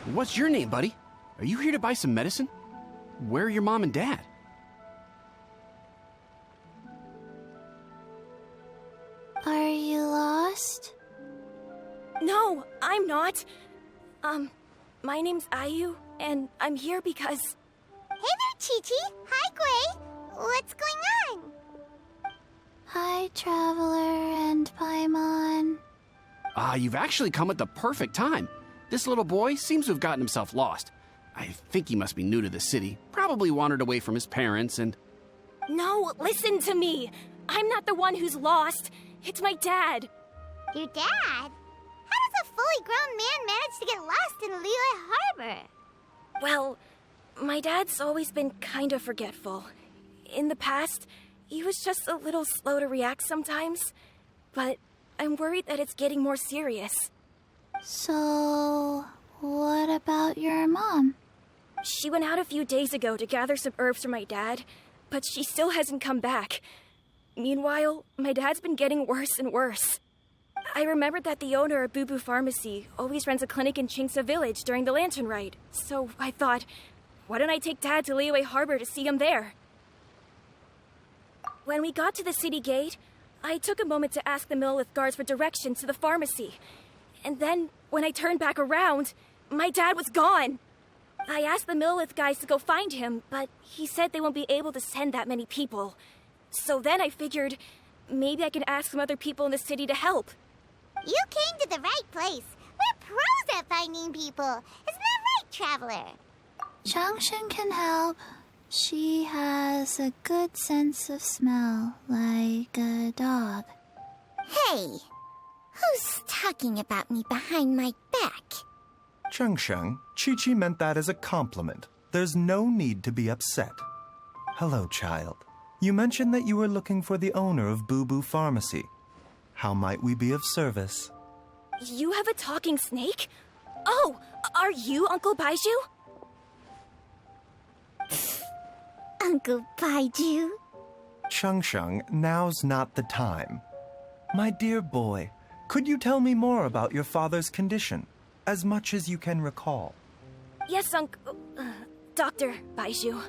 What's your name, buddy? Are you here to buy some medicine? Where are your mom and dad? Are you lost? No, I'm not. My name's Ayu, and I'm here because... Hey there, Chi-Chi. Hi, Gui. What's going on? Hi, Traveler and Paimon. You've actually come at the perfect time. This little boy seems to have gotten himself lost. I think he must be new to the city. Probably wandered away from his parents and... No, listen to me. I'm not the one who's lost. It's my dad. Your dad? How does a fully grown man manage to get lost in Liyue Harbor? Well, my dad's always been kind of forgetful. In the past, he was just a little slow to react sometimes. But I'm worried that it's getting more serious. So, what about your mom? She went out a few days ago to gather some herbs for my dad, but she still hasn't come back. Meanwhile, my dad's been getting worse and worse. I remembered that the owner of Boo Boo Pharmacy always runs a clinic in Chingsa Village during the Lantern Ride, so I thought, why don't I take Dad to Liyue Harbor to see him there? When we got to the city gate, I took a moment to ask the Millelith guards for directions to the pharmacy. And then, when I turned back around, my dad was gone. I asked the Millelith guys to go find him, but he said they won't be able to send that many people. So then I figured, maybe I can ask some other people in the city to help. You came to the right place. We're pros at finding people. Isn't that right, Traveler? Changshen can help. She has a good sense of smell, like a dog. Hey, who's talking about me behind my back? Changsheng, Chi-Chi meant that as a compliment. There's no need to be upset. Hello, child. You mentioned that you were looking for the owner of Boo Boo Pharmacy. How might we be of service? You have a talking snake? Oh, are you Uncle Baizhu? Uncle Baizhu? Changsheng, now's not the time. My dear boy, could you tell me more about your father's condition? As much as you can recall. Yes, Dr. Baizhu.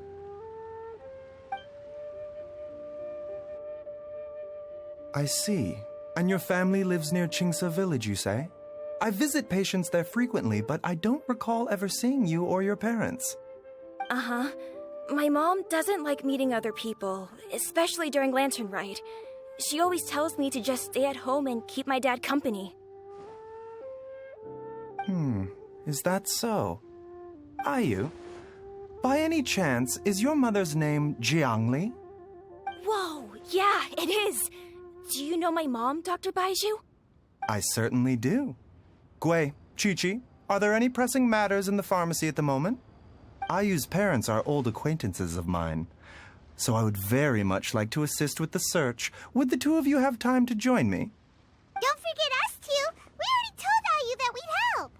I see. And your family lives near Chingsa Village, you say? I visit patients there frequently, but I don't recall ever seeing you or your parents. Uh-huh. My mom doesn't like meeting other people, especially during Lantern Ride. She always tells me to just stay at home and keep my dad company. Is that so? Ayu, by any chance, is your mother's name Jiangli? Whoa, yeah, it is. Do you know my mom, Dr. Baizhu? I certainly do. Gui, Chi-Chi, are there any pressing matters in the pharmacy at the moment? Ayu's parents are old acquaintances of mine, so I would very much like to assist with the search. Would the two of you have time to join me? Don't forget us two. We already told Ayu that we'd help.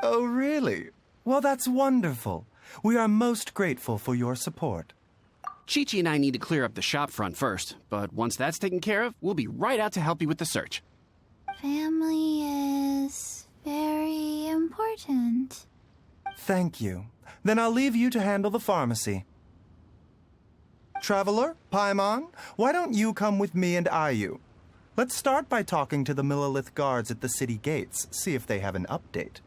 Oh, really? Well, that's wonderful. We are most grateful for your support. Chi-Chi and I need to clear up the shop front first, but once that's taken care of, we'll be right out to help you with the search. Family is very important. Thank you. Then I'll leave you to handle the pharmacy. Traveler, Paimon, why don't you come with me and Ayu? Let's start by talking to the Millelith guards at the city gates, see if they have an update.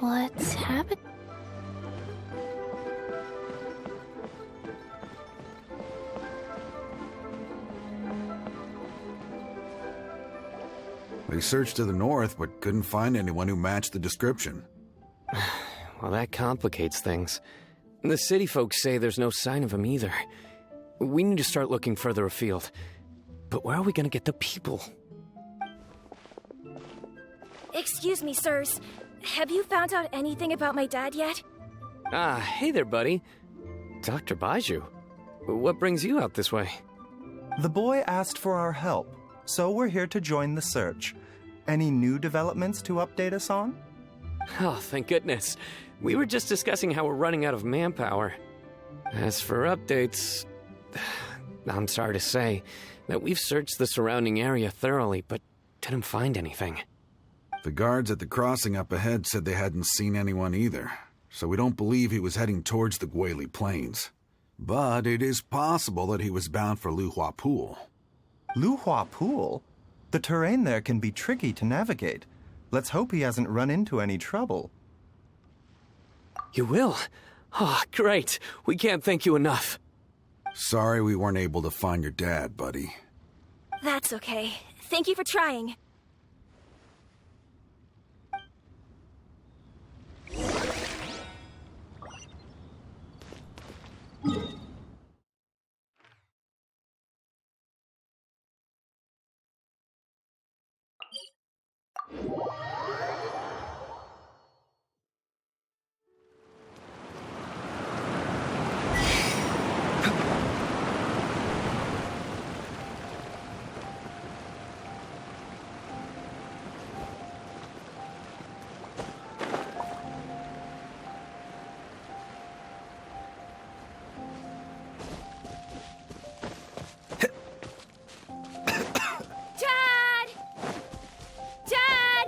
What's happening? We searched to the north, but couldn't find anyone who matched the description. Well, that complicates things. The city folks say there's no sign of him either. We need to start looking further afield. But where are we gonna get the people? Excuse me, sirs. Have you found out anything about my dad yet? Ah, hey there, buddy. Dr. Baizhu. What brings you out this way? The boy asked for our help, so we're here to join the search. Any new developments to update us on? Oh, thank goodness. We were just discussing how we're running out of manpower. As for updates, I'm sorry to say that we've searched the surrounding area thoroughly, but didn't find anything. The guards at the crossing up ahead said they hadn't seen anyone either, so we don't believe he was heading towards the Guili Plains. But it is possible that he was bound for Luhua Pool. Luhua Pool? The terrain there can be tricky to navigate. Let's hope he hasn't run into any trouble. You will? Oh, great. We can't thank you enough. Sorry we weren't able to find your dad, buddy. That's okay. Thank you for trying.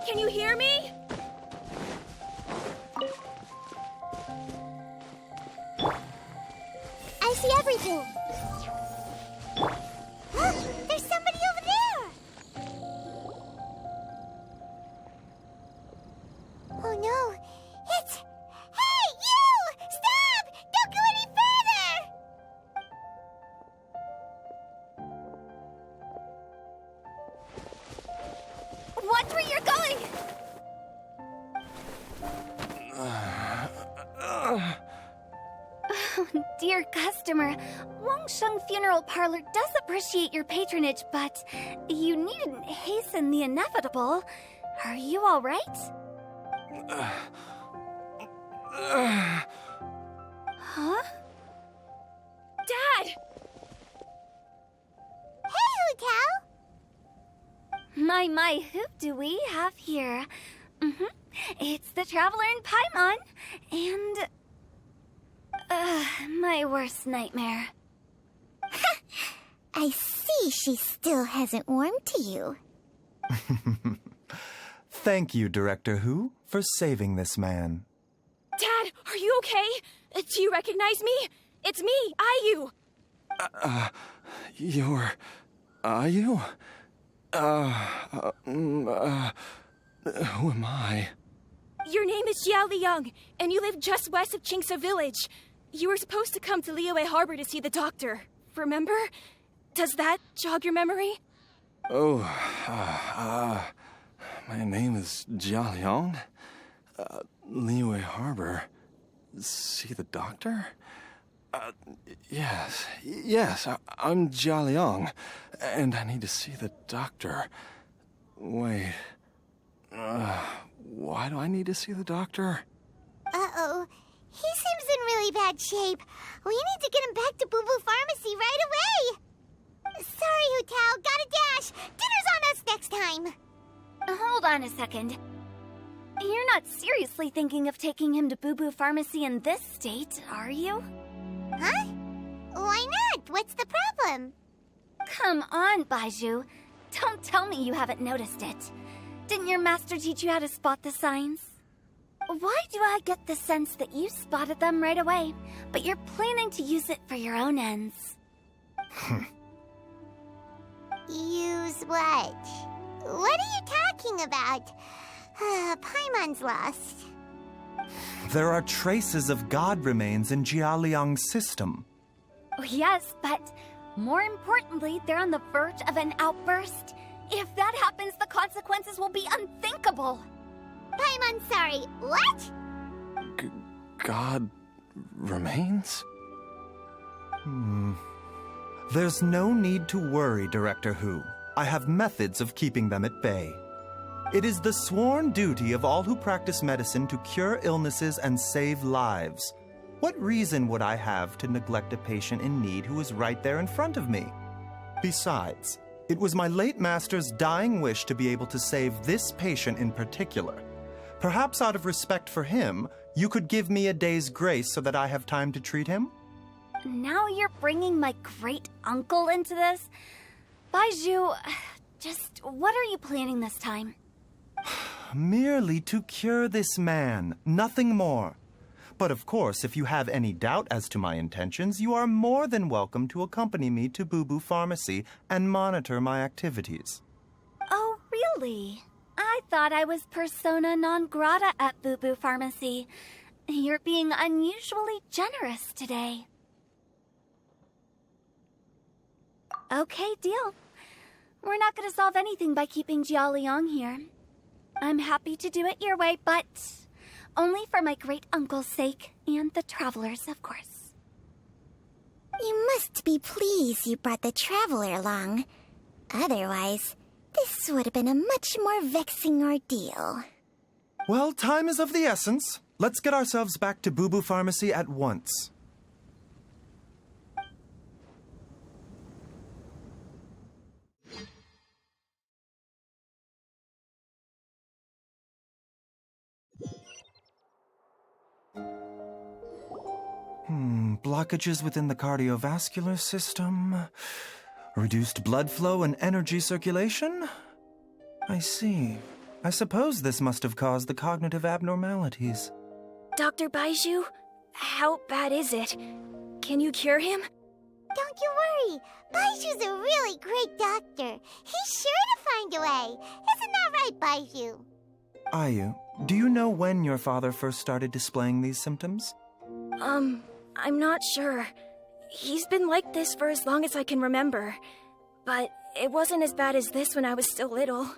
Can you hear me? I see everything. There's somebody over there. Oh no, it's... Hey, you! Stop! Don't go any further! Watch where you're going! Oh, dear customer, Wangsheng Funeral Parlor does appreciate your patronage, but you needn't hasten the inevitable. Are you all right? Huh? Dad! Hey, Hu-Tao! My, who do we have here? It's the Traveler in Paimon, and... my worst nightmare. I see she still hasn't warmed to you. Thank you, Director Hu, for saving this man. Dad, are you okay? Do you recognize me? It's me, Ayu. You're... Ayu? Who am I? Your name is Jia Liang, and you live just west of Qingse Village. You were supposed to come to Liyue Harbor to see the doctor. Remember? Does that jog your memory? Oh, my name is Jia Liang. Liyue Harbor. See the doctor? Yes, I'm Jia Liang, and I need to see the doctor. Wait, why do I need to see the doctor? Uh-oh. He seems in really bad shape. We need to get him back to Boo Boo Pharmacy right away. Sorry, Hu-Tao. Gotta dash. Dinner's on us next time. Hold on a second. You're not seriously thinking of taking him to Boo Boo Pharmacy in this state, are you? Huh? Why not? What's the problem? Come on, Baizhu. Don't tell me you haven't noticed it. Didn't your master teach you how to spot the signs? Why do I get the sense that you spotted them right away, but you're planning to use it for your own ends? Use what? What are you talking about? Paimon's lost. There are traces of god remains in Jia Liang's system. Oh, yes, but more importantly, they're on the verge of an outburst. If that happens, the consequences will be unthinkable. Paimon, sorry. What? God remains? There's no need to worry, Director Hu. I have methods of keeping them at bay. It is the sworn duty of all who practice medicine to cure illnesses and save lives. What reason would I have to neglect a patient in need who is right there in front of me? Besides, it was my late master's dying wish to be able to save this patient in particular. Perhaps out of respect for him, you could give me a day's grace so that I have time to treat him? Now you're bringing my great-uncle into this? Baizhu, just what are you planning this time? Merely to cure this man, nothing more. But of course, if you have any doubt as to my intentions, you are more than welcome to accompany me to Boo Boo Pharmacy and monitor my activities. Oh, really? I thought I was persona non grata at Boo Boo Pharmacy. You're being unusually generous today. Okay, deal. We're not going to solve anything by keeping Jialiang here. I'm happy to do it your way, but only for my great-uncle's sake and the travelers, of course. You must be pleased you brought the traveler along. Otherwise, this would have been a much more vexing ordeal. Well, time is of the essence. Let's get ourselves back to Boo Boo Pharmacy at once. Blockages within the cardiovascular system, reduced blood flow and energy circulation? I see. I suppose this must have caused the cognitive abnormalities. Dr. Baizhu, how bad is it? Can you cure him? Don't you worry. Baizhu's a really great doctor. He's sure to find a way. Isn't that right, Baizhu? Ayu, do you know when your father first started displaying these symptoms? I'm not sure. He's been like this for as long as I can remember. But it wasn't as bad as this when I was still little.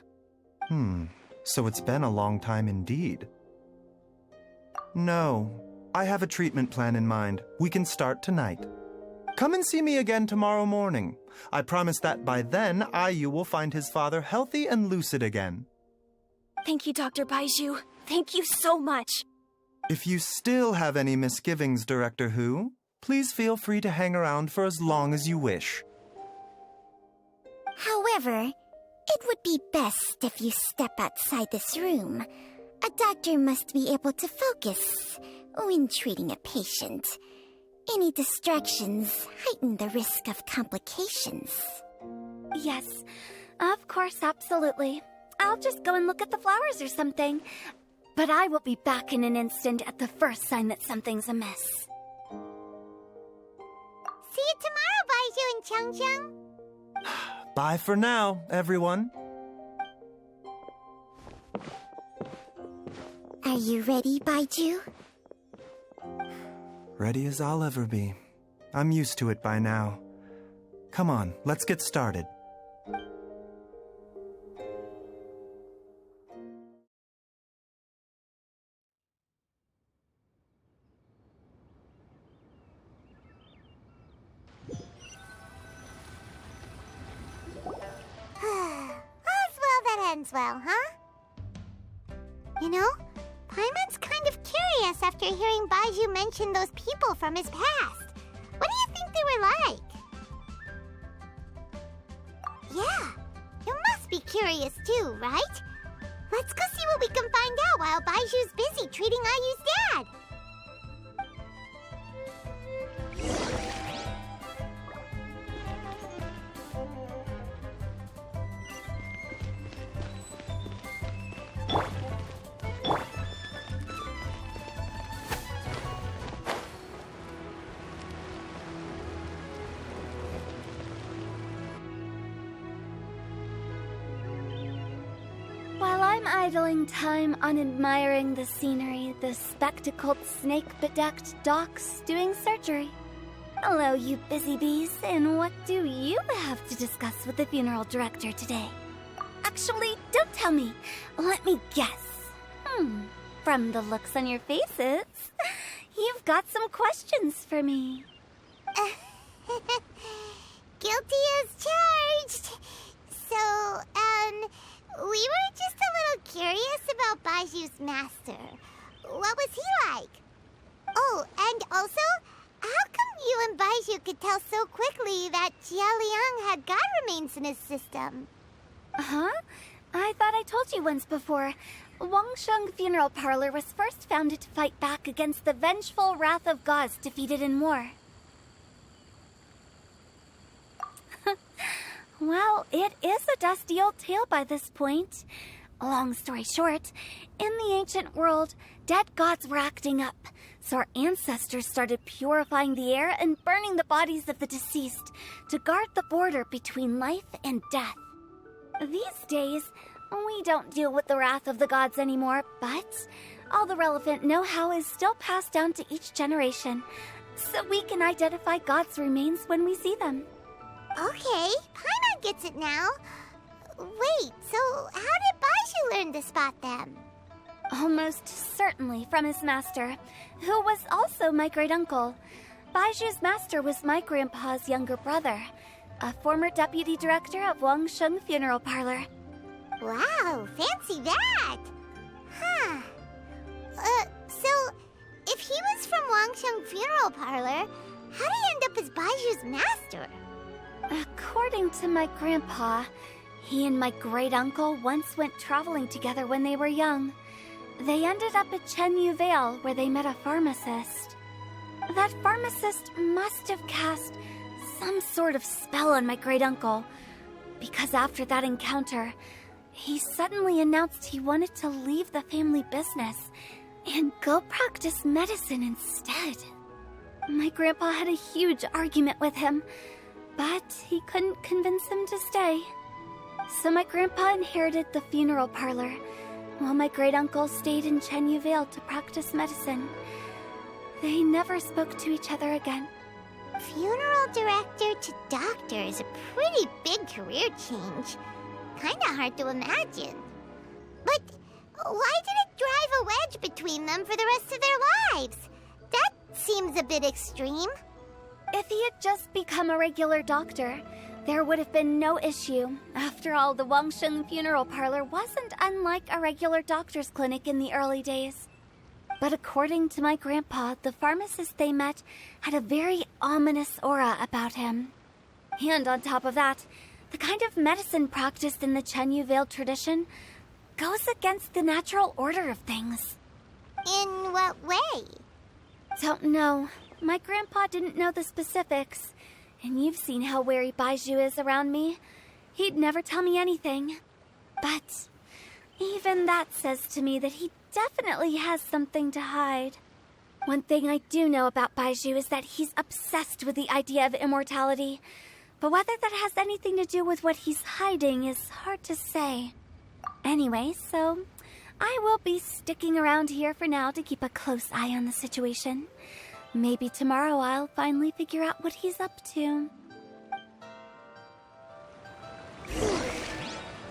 So it's been a long time indeed. No, I have a treatment plan in mind. We can start tonight. Come and see me again tomorrow morning. I promise that by then, Ayu will find his father healthy and lucid again. Thank you, Dr. Baizhu. Thank you so much. If you still have any misgivings, Director Hu, please feel free to hang around for as long as you wish. However, it would be best if you step outside this room. A doctor must be able to focus when treating a patient. Any distractions heighten the risk of complications. Yes, of course, absolutely. I'll just go and look at the flowers or something. But I will be back in an instant at the first sign that something's amiss. See you tomorrow, Baizhu and Changcheng. Bye for now, everyone. Are you ready, Baizhu? Ready as I'll ever be. I'm used to it by now. Come on, let's get started. Well, huh? You know, Paimon's kind of curious after hearing Baizhu mention those people from his past. What do you think they were like? Yeah, you must be curious too, right? Let's go see what we can find out while Baizhu's busy treating Ayu's dad. While I'm idling time on admiring the scenery, the spectacled, snake-bedecked docs doing surgery. Hello, you busy bees, and what do you have to discuss with the funeral director today? Actually, don't tell me. Let me guess. From the looks on your faces, you've got some questions for me. Guilty as charged. So, we were just a little curious about Baizhu's master. What was he like? Oh, and also, how come you and Baizhu could tell so quickly that Jia Liang had god remains in his system? Huh? I thought I told you once before. Wangsheng Funeral Parlor was first founded to fight back against the vengeful wrath of gods defeated in war. Well, it is a dusty old tale by this point. Long story short, in the ancient world, dead gods were acting up, so our ancestors started purifying the air and burning the bodies of the deceased to guard the border between life and death. These days, we don't deal with the wrath of the gods anymore, but all the relevant know-how is still passed down to each generation, so we can identify gods' remains when we see them. Okay, Paimon gets it now. Wait, so how did Baizhu learn to spot them? Almost certainly from his master, who was also my great-uncle. Baizhu's master was my grandpa's younger brother, a former deputy director of Wangsheng Funeral Parlor. Wow, fancy that! Huh. So, if he was from Wangsheng Funeral Parlor, how did he end up as Baizhu's master? According to my grandpa, he and my great-uncle once went traveling together when they were young. They ended up at Chenyu Vale, where they met a pharmacist. That pharmacist must have cast some sort of spell on my great-uncle, because after that encounter, he suddenly announced he wanted to leave the family business and go practice medicine instead. My grandpa had a huge argument with him, but he couldn't convince him to stay. So my grandpa inherited the funeral parlor, while my great-uncle stayed in Chenyu Vale to practice medicine. They never spoke to each other again. Funeral director to doctor is a pretty big career change. Kinda hard to imagine. But why did it drive a wedge between them for the rest of their lives? That seems a bit extreme. If he had just become a regular doctor, there would have been no issue. After all, the Wangsheng Funeral Parlor wasn't unlike a regular doctor's clinic in the early days. But according to my grandpa, the pharmacist they met had a very ominous aura about him. And on top of that, the kind of medicine practiced in the Chenyu Vale tradition goes against the natural order of things. In what way? Don't know. My grandpa didn't know the specifics, and you've seen how wary Baizhu is around me. He'd never tell me anything. But even that says to me that he definitely has something to hide. One thing I do know about Baizhu is that he's obsessed with the idea of immortality, but whether that has anything to do with what he's hiding is hard to say. Anyway, so I will be sticking around here for now to keep a close eye on the situation. Maybe tomorrow I'll finally figure out what he's up to.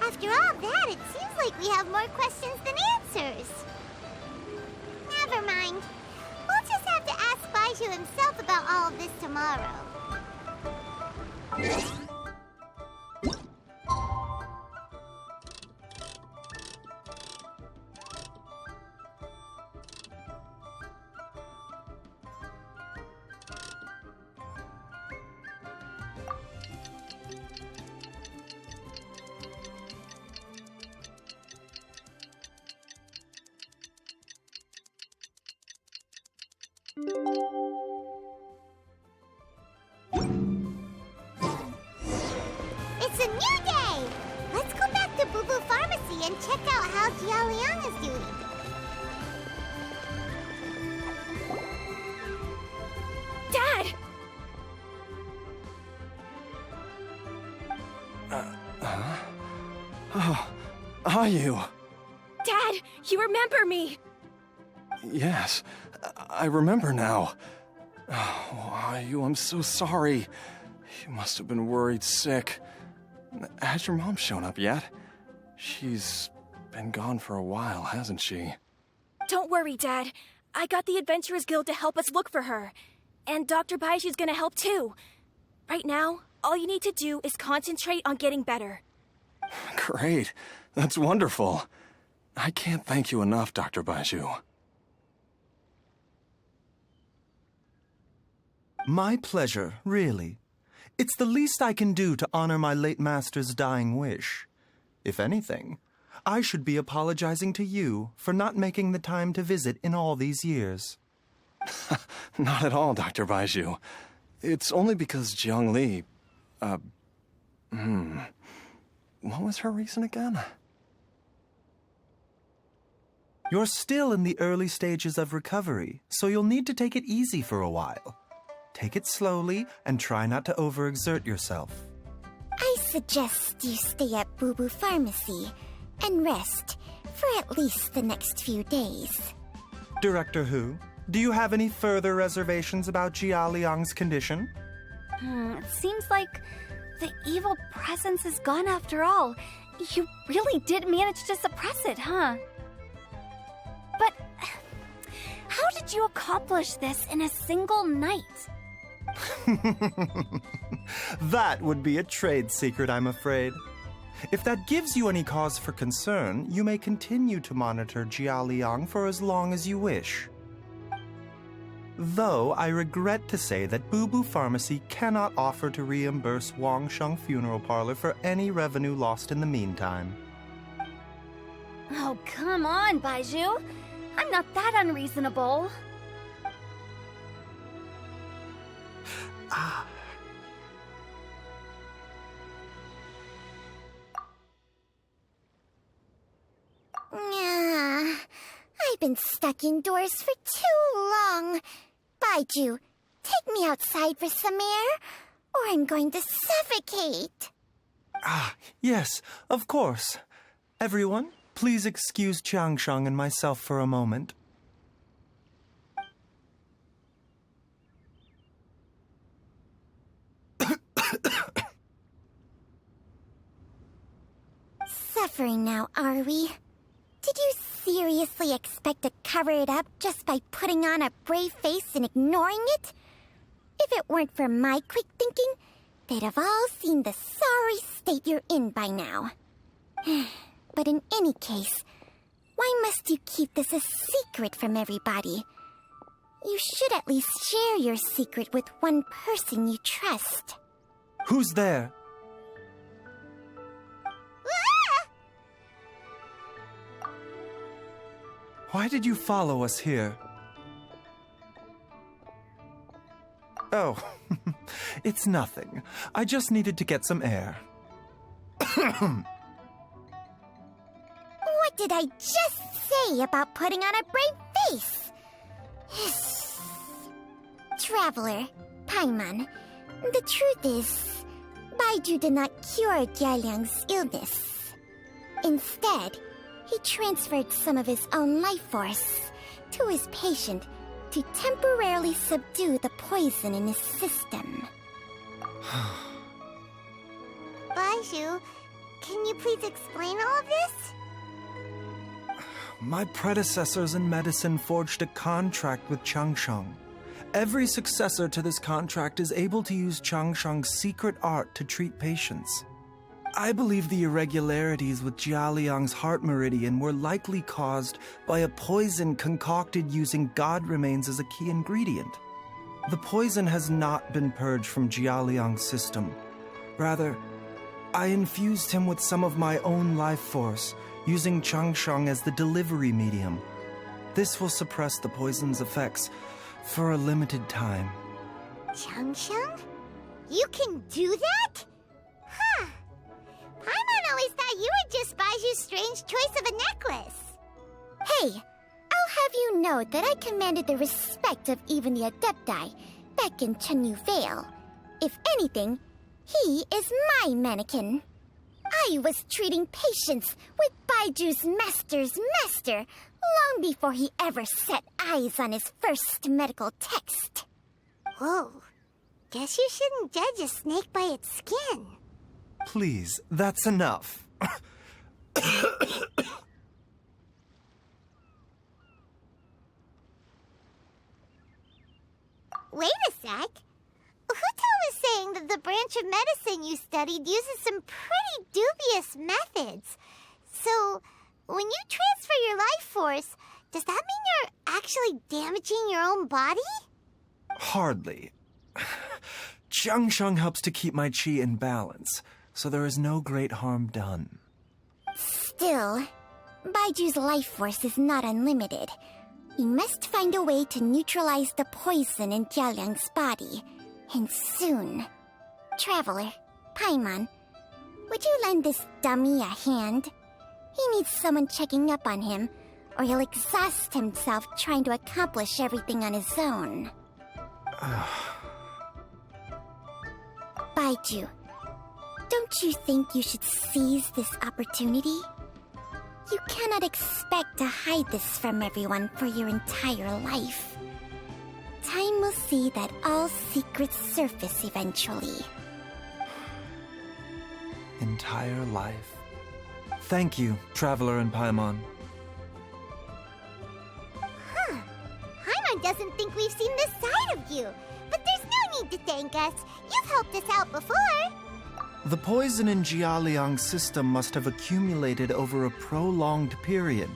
After all that, it seems like we have more questions than answers. Never mind. We'll just have to ask Baizhu himself about all of this tomorrow. It's a new day! Let's go back to Boo Boo Pharmacy and check out how Jia Liang is doing. Dad! Oh, are you? Dad, you remember me! Yes, I remember now. Oh, are you? I'm so sorry. You must have been worried sick. Has your mom shown up yet? She's been gone for a while, hasn't she? Don't worry, Dad. I got the Adventurers Guild to help us look for her. And Dr. Baizhu's gonna help too. Right now, all you need to do is concentrate on getting better. Great. That's wonderful. I can't thank you enough, Dr. Baizhu. My pleasure, really. It's the least I can do to honor my late master's dying wish. If anything, I should be apologizing to you for not making the time to visit in all these years. Not at all, Dr. Baizhu. It's only because Jiang Li... What was her reason again? You're still in the early stages of recovery, so you'll need to take it easy for a while. Take it slowly and try not to overexert yourself. I suggest you stay at Boo Boo Pharmacy and rest for at least the next few days. Director Hu, do you have any further reservations about Jia Liang's condition? It seems like the evil presence is gone after all. You really did manage to suppress it, huh? But how did you accomplish this in a single night? That would be a trade secret, I'm afraid. If that gives you any cause for concern, you may continue to monitor Jia Liang for as long as you wish. Though I regret to say that Boo Boo Pharmacy cannot offer to reimburse Wang Sheng Funeral Parlor for any revenue lost in the meantime. Oh, come on, Baizhu. I'm not that unreasonable. I've been stuck indoors for too long. Baizhu, take me outside for some air, or I'm going to suffocate. Yes, of course. Everyone, please excuse Changsheng and myself for a moment. Suffering now, are we? Did you seriously expect to cover it up just by putting on a brave face and ignoring it? If it weren't for my quick thinking, they'd have all seen the sorry state you're in by now. But in any case, why must you keep this a secret from everybody? You should at least share your secret with one person you trust. Who's there? Why did you follow us here? Oh, it's nothing. I just needed to get some air. What did I just say about putting on a brave face? Traveler, Paimon, the truth is, Baizhu did not cure Jialiang's illness. Instead, he transferred some of his own life force to his patient to temporarily subdue the poison in his system. Baizhu, can you please explain all of this? My predecessors in medicine forged a contract with Changsheng. Every successor to this contract is able to use Changsheng's secret art to treat patients. I believe the irregularities with Jia Liang's heart meridian were likely caused by a poison concocted using god remains as a key ingredient. The poison has not been purged from Jia Liang's system. Rather, I infused him with some of my own life force, using Changsheng as the delivery medium. This will suppress the poison's effects for a limited time. Changsheng? You can do that? Huh. Paimon always thought you were just Baizhu's strange choice of a necklace. Hey, I'll have you know that I commanded the respect of even the Adepti back in Chenyu Vale. If anything, he is my mannequin. I was treating patients with Baizhu's master's master long before he ever set eyes on his first medical text. Whoa, guess you shouldn't judge a snake by its skin. Please, that's enough. Wait a sec. Huto was saying that the branch of medicine you studied uses some pretty dubious methods. So, when you transfer your life force, does that mean you're actually damaging your own body? Hardly. Jiangsheng helps to keep my qi in balance, so there is no great harm done. Still, Baiju's life force is not unlimited. We must find a way to neutralize the poison in Jialiang's body, and soon. Traveler, Paimon, would you lend this dummy a hand? He needs someone checking up on him, or he'll exhaust himself trying to accomplish everything on his own. Baizhu, don't you think you should seize this opportunity? You cannot expect to hide this from everyone for your entire life. Time will see that all secrets surface eventually. Entire life. Thank you, Traveler and Paimon. Paimon doesn't think we've seen this side of you, but there's no need to thank us. You've helped us out before. The poison in Jialiang's system must have accumulated over a prolonged period.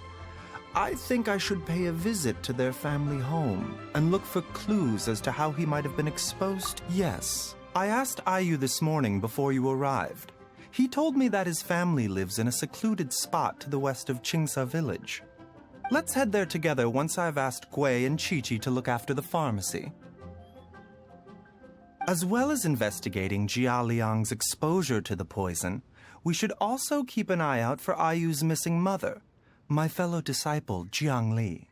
I think I should pay a visit to their family home and look for clues as to how he might have been exposed. Yes, I asked Ayu this morning before you arrived. He told me that his family lives in a secluded spot to the west of Qingsa village. Let's head there together once I've asked Gui and Qiqi to look after the pharmacy. As well as investigating Jialiang's exposure to the poison, we should also keep an eye out for Ayu's missing mother, my fellow disciple Jiang Li.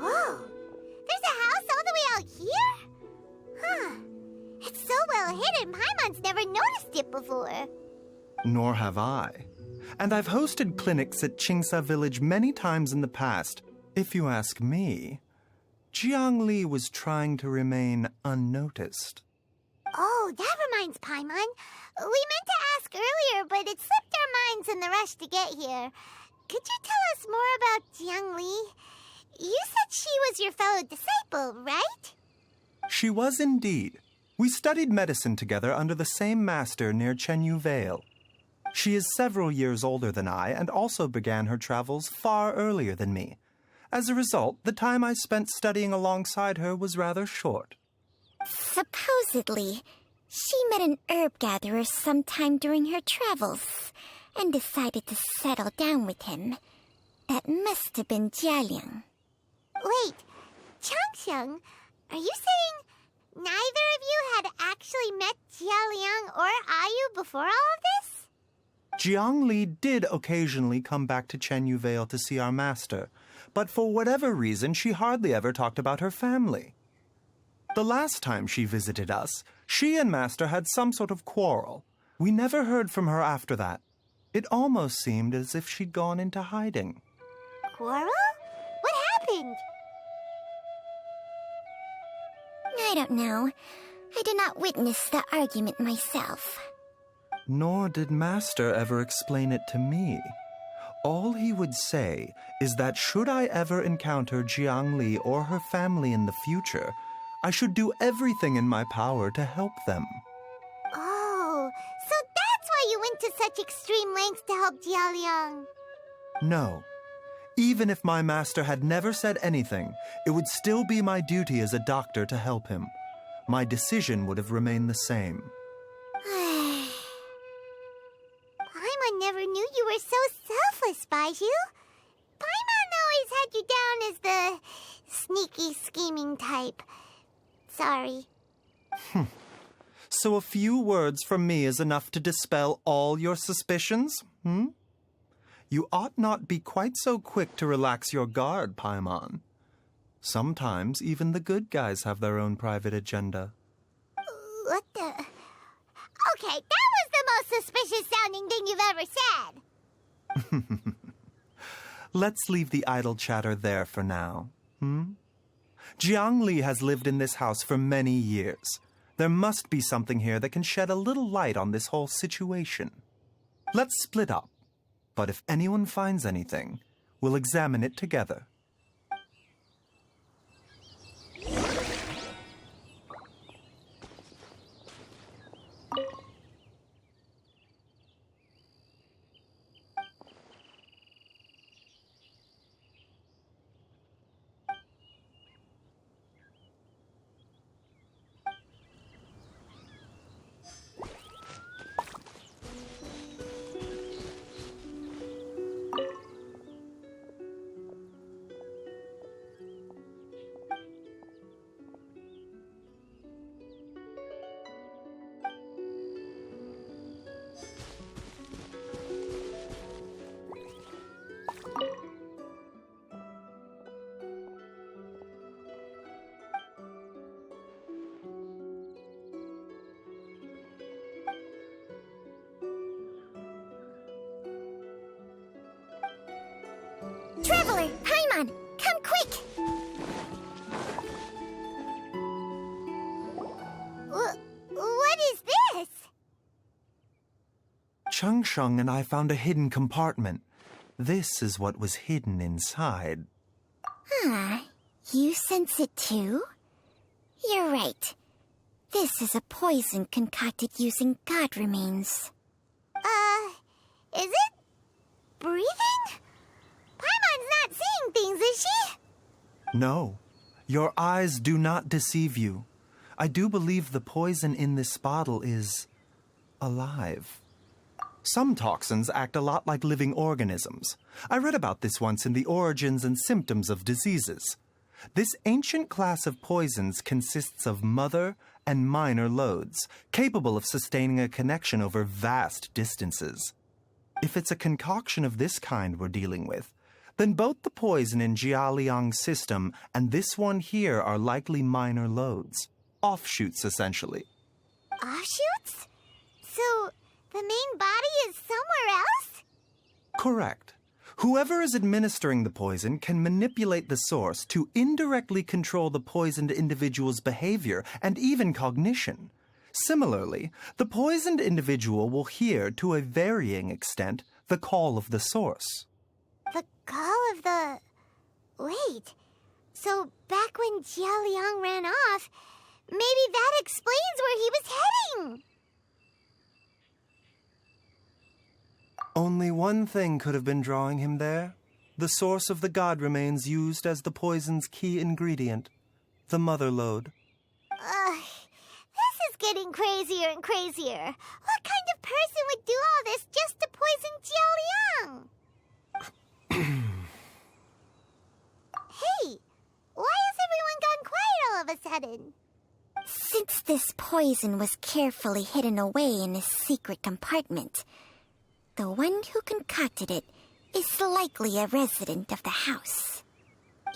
Whoa! There's a house all the way out here? Huh. It's so well hidden, Paimon's never noticed it before. Nor have I. And I've hosted clinics at Qingsa village many times in the past. If you ask me, Jiang Li was trying to remain unnoticed. Oh, that reminds Paimon. We meant to ask earlier, but it slipped our minds in the rush to get here. Could you tell us more about Jiang Li? You said she was your fellow disciple, right? She was indeed. We studied medicine together under the same master near Chenyu Vale. She is several years older than I and also began her travels far earlier than me. As a result, the time I spent studying alongside her was rather short. Supposedly, she met an herb gatherer sometime during her travels and decided to settle down with him. That must have been Jialiang. Wait, Changxiang, are you saying neither of you had actually met Jialiang or Ayu before all of this? Jiang Li did occasionally come back to Chenyu Vale to see our master, but for whatever reason, she hardly ever talked about her family. The last time she visited us, she and Master had some sort of quarrel. We never heard from her after that. It almost seemed as if she'd gone into hiding. Quarrel? What happened? I don't know. I did not witness the argument myself. Nor did Master ever explain it to me. All he would say is that should I ever encounter Jiang Li or her family in the future, I should do everything in my power to help them. Oh, so that's why you went to such extreme lengths to help Jialiang. No. Even if my master had never said anything, it would still be my duty as a doctor to help him. My decision would have remained the same. Paimon never knew you were so selfless, Baizhu. Paimon always had you down as the sneaky, scheming type. Sorry. So a few words from me is enough to dispel all your suspicions? You ought not be quite so quick to relax your guard, Paimon. Sometimes even the good guys have their own private agenda. What the... Okay, that was the most suspicious-sounding thing you've ever said. Let's leave the idle chatter there for now. Jiang Li has lived in this house for many years. There must be something here that can shed a little light on this whole situation. Let's split up. But if anyone finds anything, we'll examine it together. Traveler, Paimon, come quick! What is this? Chung Sheng and I found a hidden compartment. This is what was hidden inside. You sense it too? You're right. This is a poison concocted using god remains. Is it breathing? Paimon's not seeing things, is she? No, your eyes do not deceive you. I do believe the poison in this bottle is alive. Some toxins act a lot like living organisms. I read about this once in The Origins and Symptoms of Diseases. This ancient class of poisons consists of mother and minor loads, capable of sustaining a connection over vast distances. If it's a concoction of this kind we're dealing with, then both the poison in Jialiang's system and this one here are likely minor loads. Offshoots, essentially. Offshoots? So, the main body is somewhere else? Correct. Whoever is administering the poison can manipulate the source to indirectly control the poisoned individual's behavior and even cognition. Similarly, the poisoned individual will hear, to a varying extent, the call of the source. The call of the... Wait. So, back when Jialiang ran off, maybe that explains where he was heading! Only one thing could have been drawing him there. The source of the god remains used as the poison's key ingredient, the mother lode. This is getting crazier and crazier. What kind of person would do all this just to poison Jialiang? Hey, why has everyone gone quiet all of a sudden? Since this poison was carefully hidden away in a secret compartment, the one who concocted it is likely a resident of the house.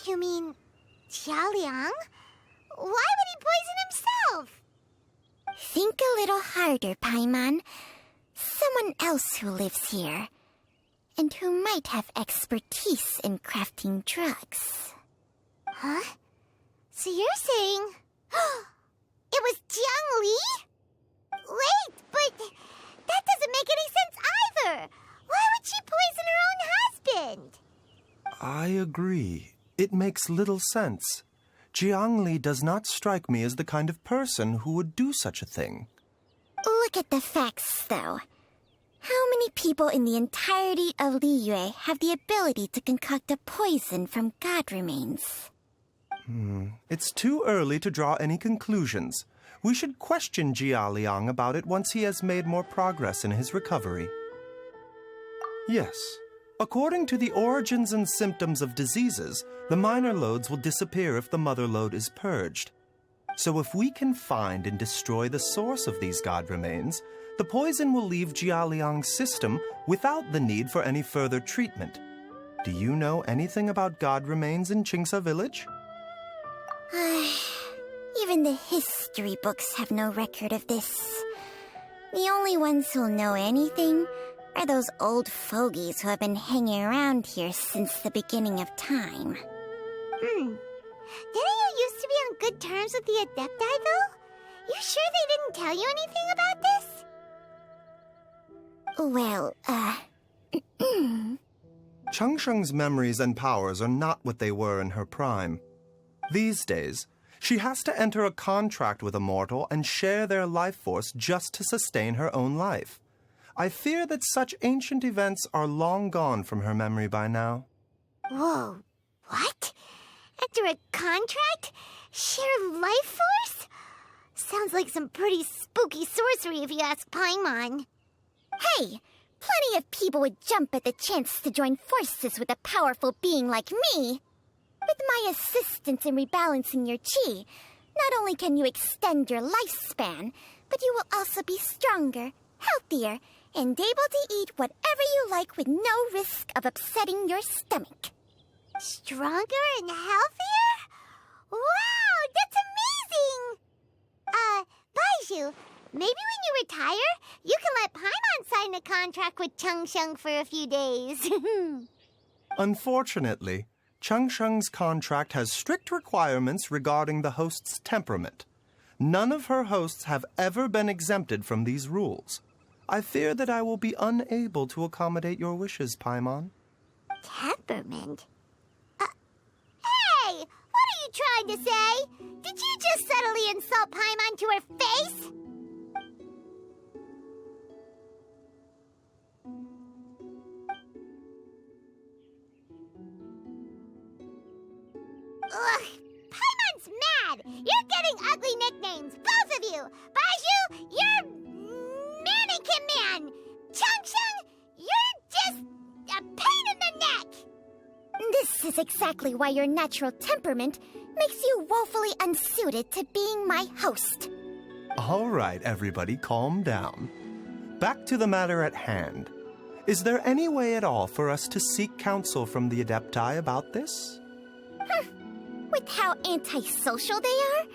You mean Jialiang? Why would he poison himself? Think a little harder, Paimon. Someone else who lives here, and who might have expertise in crafting drugs. Huh? So you're saying... it was Jiang Li? Wait, but that doesn't make any sense either! Why would she poison her own husband? I agree. It makes little sense. Jiang Li does not strike me as the kind of person who would do such a thing. Look at the facts, though. How people in the entirety of Liyue have the ability to concoct a poison from god remains? It's too early to draw any conclusions. We should question Jia Liang about it once he has made more progress in his recovery. Yes. According to the origins and symptoms of diseases, the minor loads will disappear if the mother load is purged. So if we can find and destroy the source of these god remains, the poison will leave Jia Liang's system without the need for any further treatment. Do you know anything about god remains in Qingsa village? Even the history books have no record of this. The only ones who'll know anything are those old fogies who have been hanging around here since the beginning of time. Didn't you used to be on good terms with the Adepti, though? You sure they didn't tell you anything about this? Well, Changsheng's memories and powers are not what they were in her prime. These days, she has to enter a contract with a mortal and share their life force just to sustain her own life. I fear that such ancient events are long gone from her memory by now. Whoa, what? Enter a contract? Share life force? Sounds like some pretty spooky sorcery if you ask Paimon. hey, plenty of people would jump at the chance to join forces with a powerful being like me. With my assistance in rebalancing your chi, not only can you extend your lifespan, but you will also be stronger, healthier, and able to eat whatever you like with no risk of upsetting your stomach. Stronger and healthier? Wow, that's amazing! Baizhu, maybe when you retire, you can let Paimon sign a contract with Changsheng for a few days. Unfortunately, Changsheng's contract has strict requirements regarding the host's temperament. None of her hosts have ever been exempted from these rules. I fear that I will be unable to accommodate your wishes, Paimon. Temperament? Hey! What are you trying to say? Did you just subtly insult Paimon to her face? Ugh! Paimon's mad! You're getting ugly nicknames, both of you! Baizhu, you're Mannequin Man! Changsheng, you're just a pain in the neck! This is exactly why your natural temperament makes you woefully unsuited to being my host. All right, everybody, calm down. Back to the matter at hand. Is there any way at all for us to seek counsel from the Adepti about this? With how antisocial they are,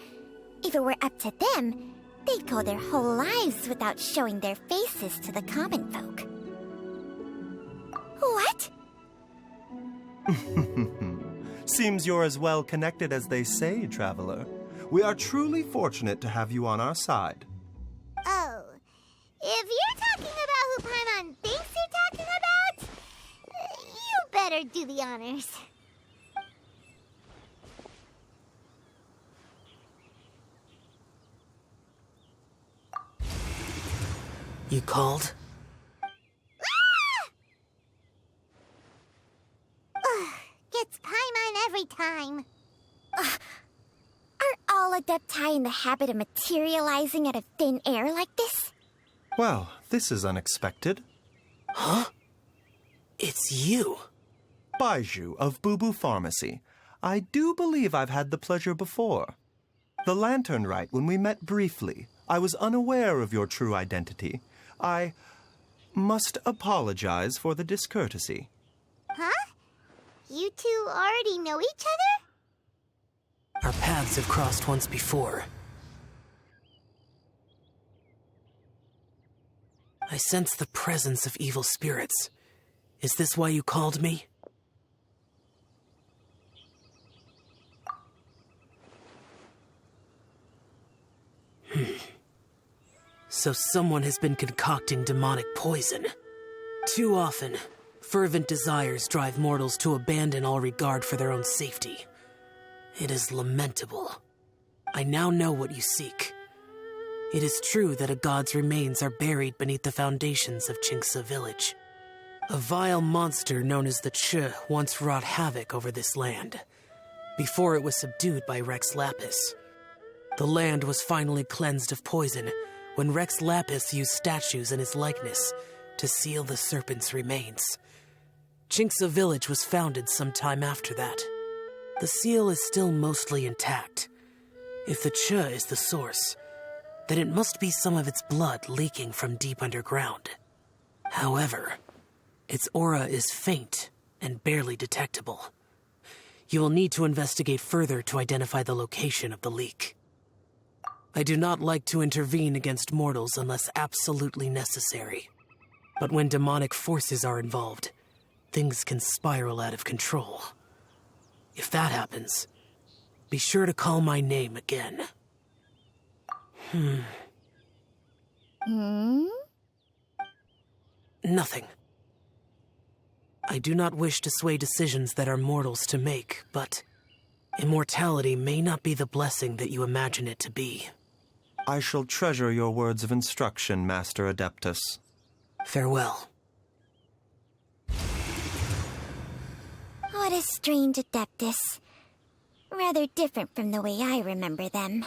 if it were up to them, they'd go their whole lives without showing their faces to the common folk. What? Seems you're as well connected as they say, traveler. We are truly fortunate to have you on our side. Oh, if you're talking about who Paimon thinks you're talking about, you better do the honors. You called? Gets Paimon every time. Are all Adepti in the habit of materializing out of thin air like this? Well, this is unexpected. Huh? It's you. Baizhu of Boo Pharmacy. I do believe I've had the pleasure before. The Lantern Rite, when we met briefly, I was unaware of your true identity. I must apologize for the discourtesy. Huh? You two already know each other? Our paths have crossed once before. I sense the presence of evil spirits. Is this why you called me? So someone has been concocting demonic poison. Too often, fervent desires drive mortals to abandon all regard for their own safety. It is lamentable. I now know what you seek. It is true that a god's remains are buried beneath the foundations of Chinksa village. A vile monster known as the Ch once wrought havoc over this land, before it was subdued by Rex Lapis. The land was finally cleansed of poison when Rex Lapis used statues in his likeness to seal the serpent's remains. Chinksa village was founded some time after that. The seal is still mostly intact. If the Ch is the source, then it must be some of its blood leaking from deep underground. However, its aura is faint and barely detectable. You will need to investigate further to identify the location of the leak. I do not like to intervene against mortals unless absolutely necessary. But when demonic forces are involved, things can spiral out of control. If that happens, be sure to call my name again. Nothing. I do not wish to sway decisions that are mortals to make, but immortality may not be the blessing that you imagine it to be. I shall treasure your words of instruction, Master Adeptus. Farewell. What a strange Adeptus. Rather different from the way I remember them.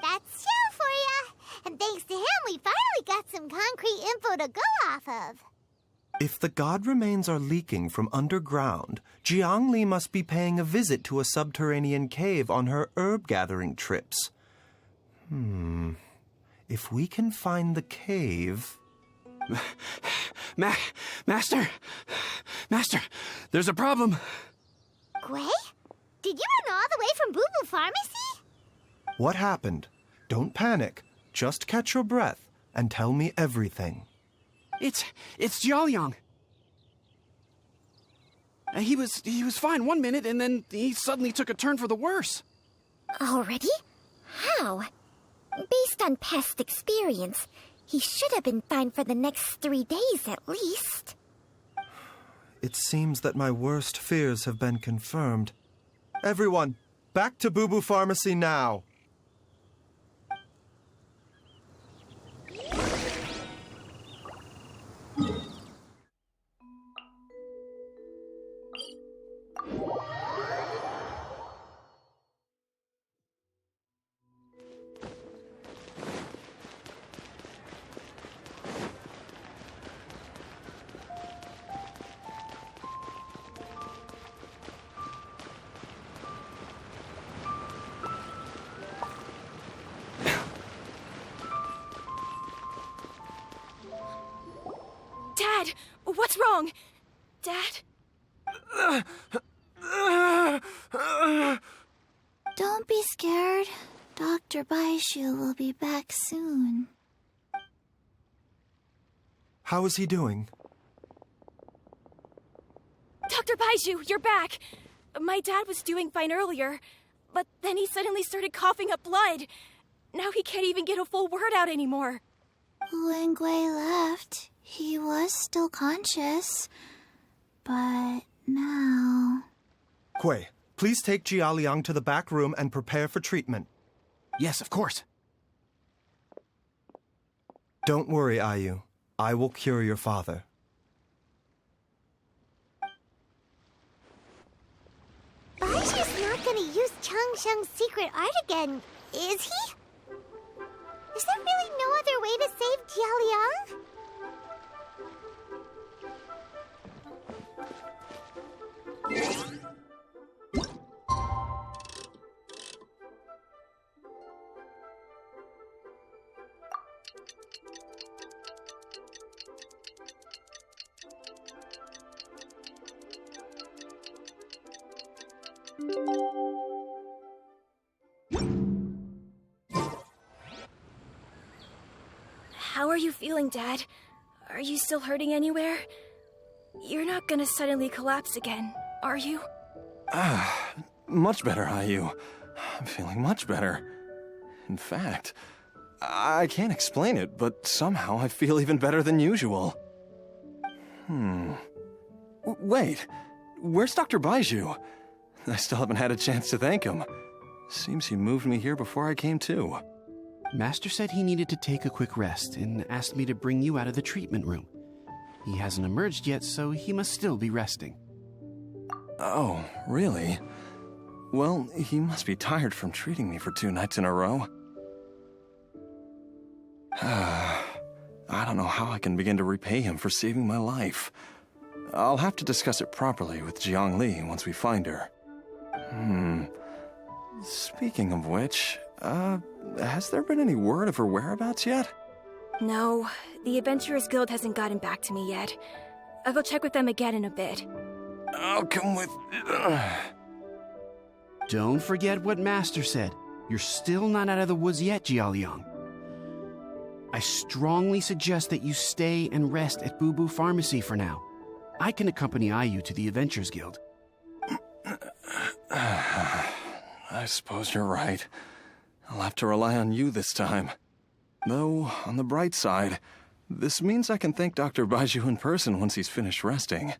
That's Shell for ya! And thanks to him, we finally got some concrete info to go off of. If the god remains are leaking from underground, Jiangli must be paying a visit to a subterranean cave on her herb-gathering trips. If we can find the cave... Master, there's a problem. Gwei? Did you run all the way from Boo Boo Pharmacy? What happened? Don't panic. Just catch your breath and tell me everything. It's Jiaoliang. He was fine one minute, and then he suddenly took a turn for the worse. Already? How? Based on past experience, he should have been fine for the next 3 days at least. It seems that my worst fears have been confirmed. Everyone, back to Boo Boo Pharmacy now! Dad! What's wrong? Dad? Don't be scared. Dr. Baizhu will be back soon. How is he doing? Dr. Baizhu, you're back! My dad was doing fine earlier, but then he suddenly started coughing up blood. Now he can't even get a full word out anymore. When Gwei left, he was still conscious. But now... Gwei, please take Jiaoliang to the back room and prepare for treatment. Yes, of course. Don't worry, Ayu. I will cure your father. Baizhu's not gonna use Changsheng's secret art again, is he? Is there really no other way to save Jiaoliang? How are you feeling, Dad? Are you still hurting anywhere? You're not gonna suddenly collapse again, are you? Much better, Ayu. I'm feeling much better. In fact, I can't explain it, but somehow I feel even better than usual. Wait, where's Dr. Baizhu? I still haven't had a chance to thank him. Seems he moved me here before I came to. Master said he needed to take a quick rest and asked me to bring you out of the treatment room. He hasn't emerged yet, so he must still be resting. Oh, really? Well, he must be tired from treating me for 2 nights in a row. I don't know how I can begin to repay him for saving my life. I'll have to discuss it properly with Jiang Li once we find her. Speaking of which, has there been any word of her whereabouts yet? No, the Adventurers Guild hasn't gotten back to me yet. I'll go check with them again in a bit. I'll come with... Don't forget what Master said. You're still not out of the woods yet, Jialiang. I strongly suggest that you stay and rest at Boo Boo Pharmacy for now. I can accompany Ayu to the Adventurers Guild. I suppose you're right. I'll have to rely on you this time. Though, on the bright side, this means I can thank Dr. Baizhu in person once he's finished resting.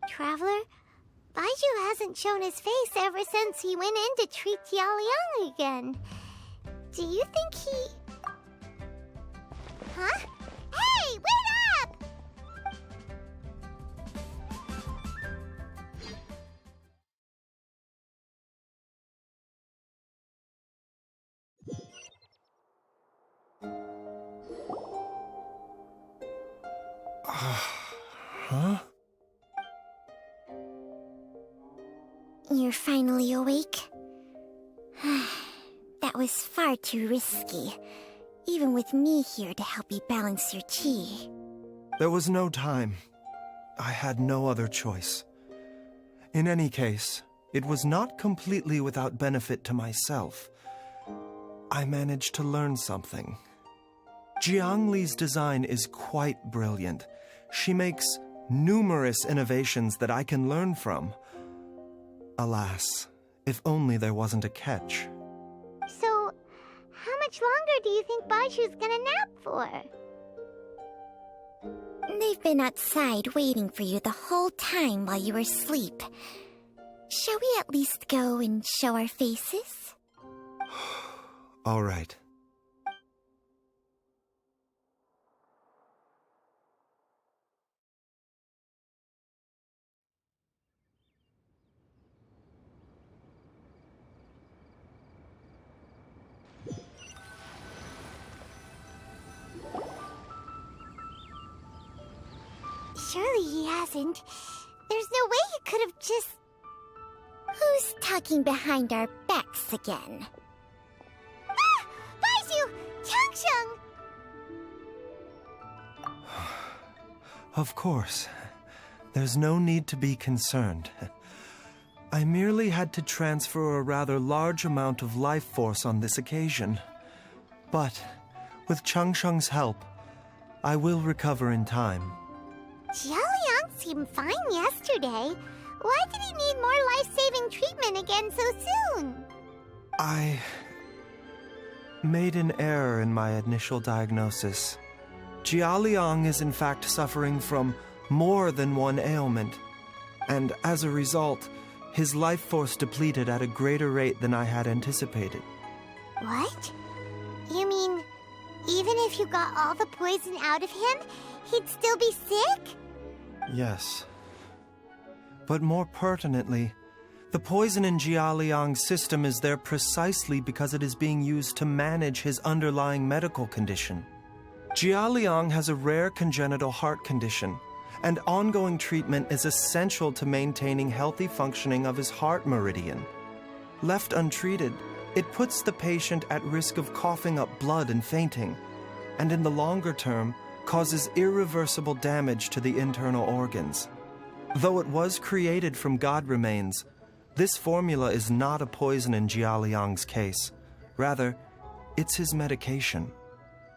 Traveler, Baizhu hasn't shown his face ever since he went in to treat Jialiang again. Do you think he... Huh? Hey, wait up! Huh? You're finally awake? That was far too risky, even with me here to help you balance your chi. There was no time. I had no other choice. In any case, it was not completely without benefit to myself. I managed to learn something. Jiang Li's design is quite brilliant. She makes numerous innovations that I can learn from. Alas, if only there wasn't a catch. So, how much longer do you think Baizhu's gonna nap for? They've been outside waiting for you the whole time while you were asleep. Shall we at least go and show our faces? All right. Surely he hasn't. There's no way he could have just... Who's talking behind our backs again? Ah! Baizhu! Changsheng! Of course. There's no need to be concerned. I merely had to transfer a rather large amount of life force on this occasion. But, with Changsheng's help, I will recover in time. Jialiang seemed fine yesterday. Why did he need more life-saving treatment again so soon? I made an error in my initial diagnosis. Jialiang is in fact suffering from more than one ailment, and as a result, his life force depleted at a greater rate than I had anticipated. What? You mean, even if you got all the poison out of him, he'd still be sick? Yes. But more pertinently, the poison in Jialiang's system is there precisely because it is being used to manage his underlying medical condition. Jialiang has a rare congenital heart condition, and ongoing treatment is essential to maintaining healthy functioning of his heart meridian. Left untreated, it puts the patient at risk of coughing up blood and fainting, and in the longer term, causes irreversible damage to the internal organs. Though it was created from god remains, this formula is not a poison in Jialiang's case. Rather, it's his medication.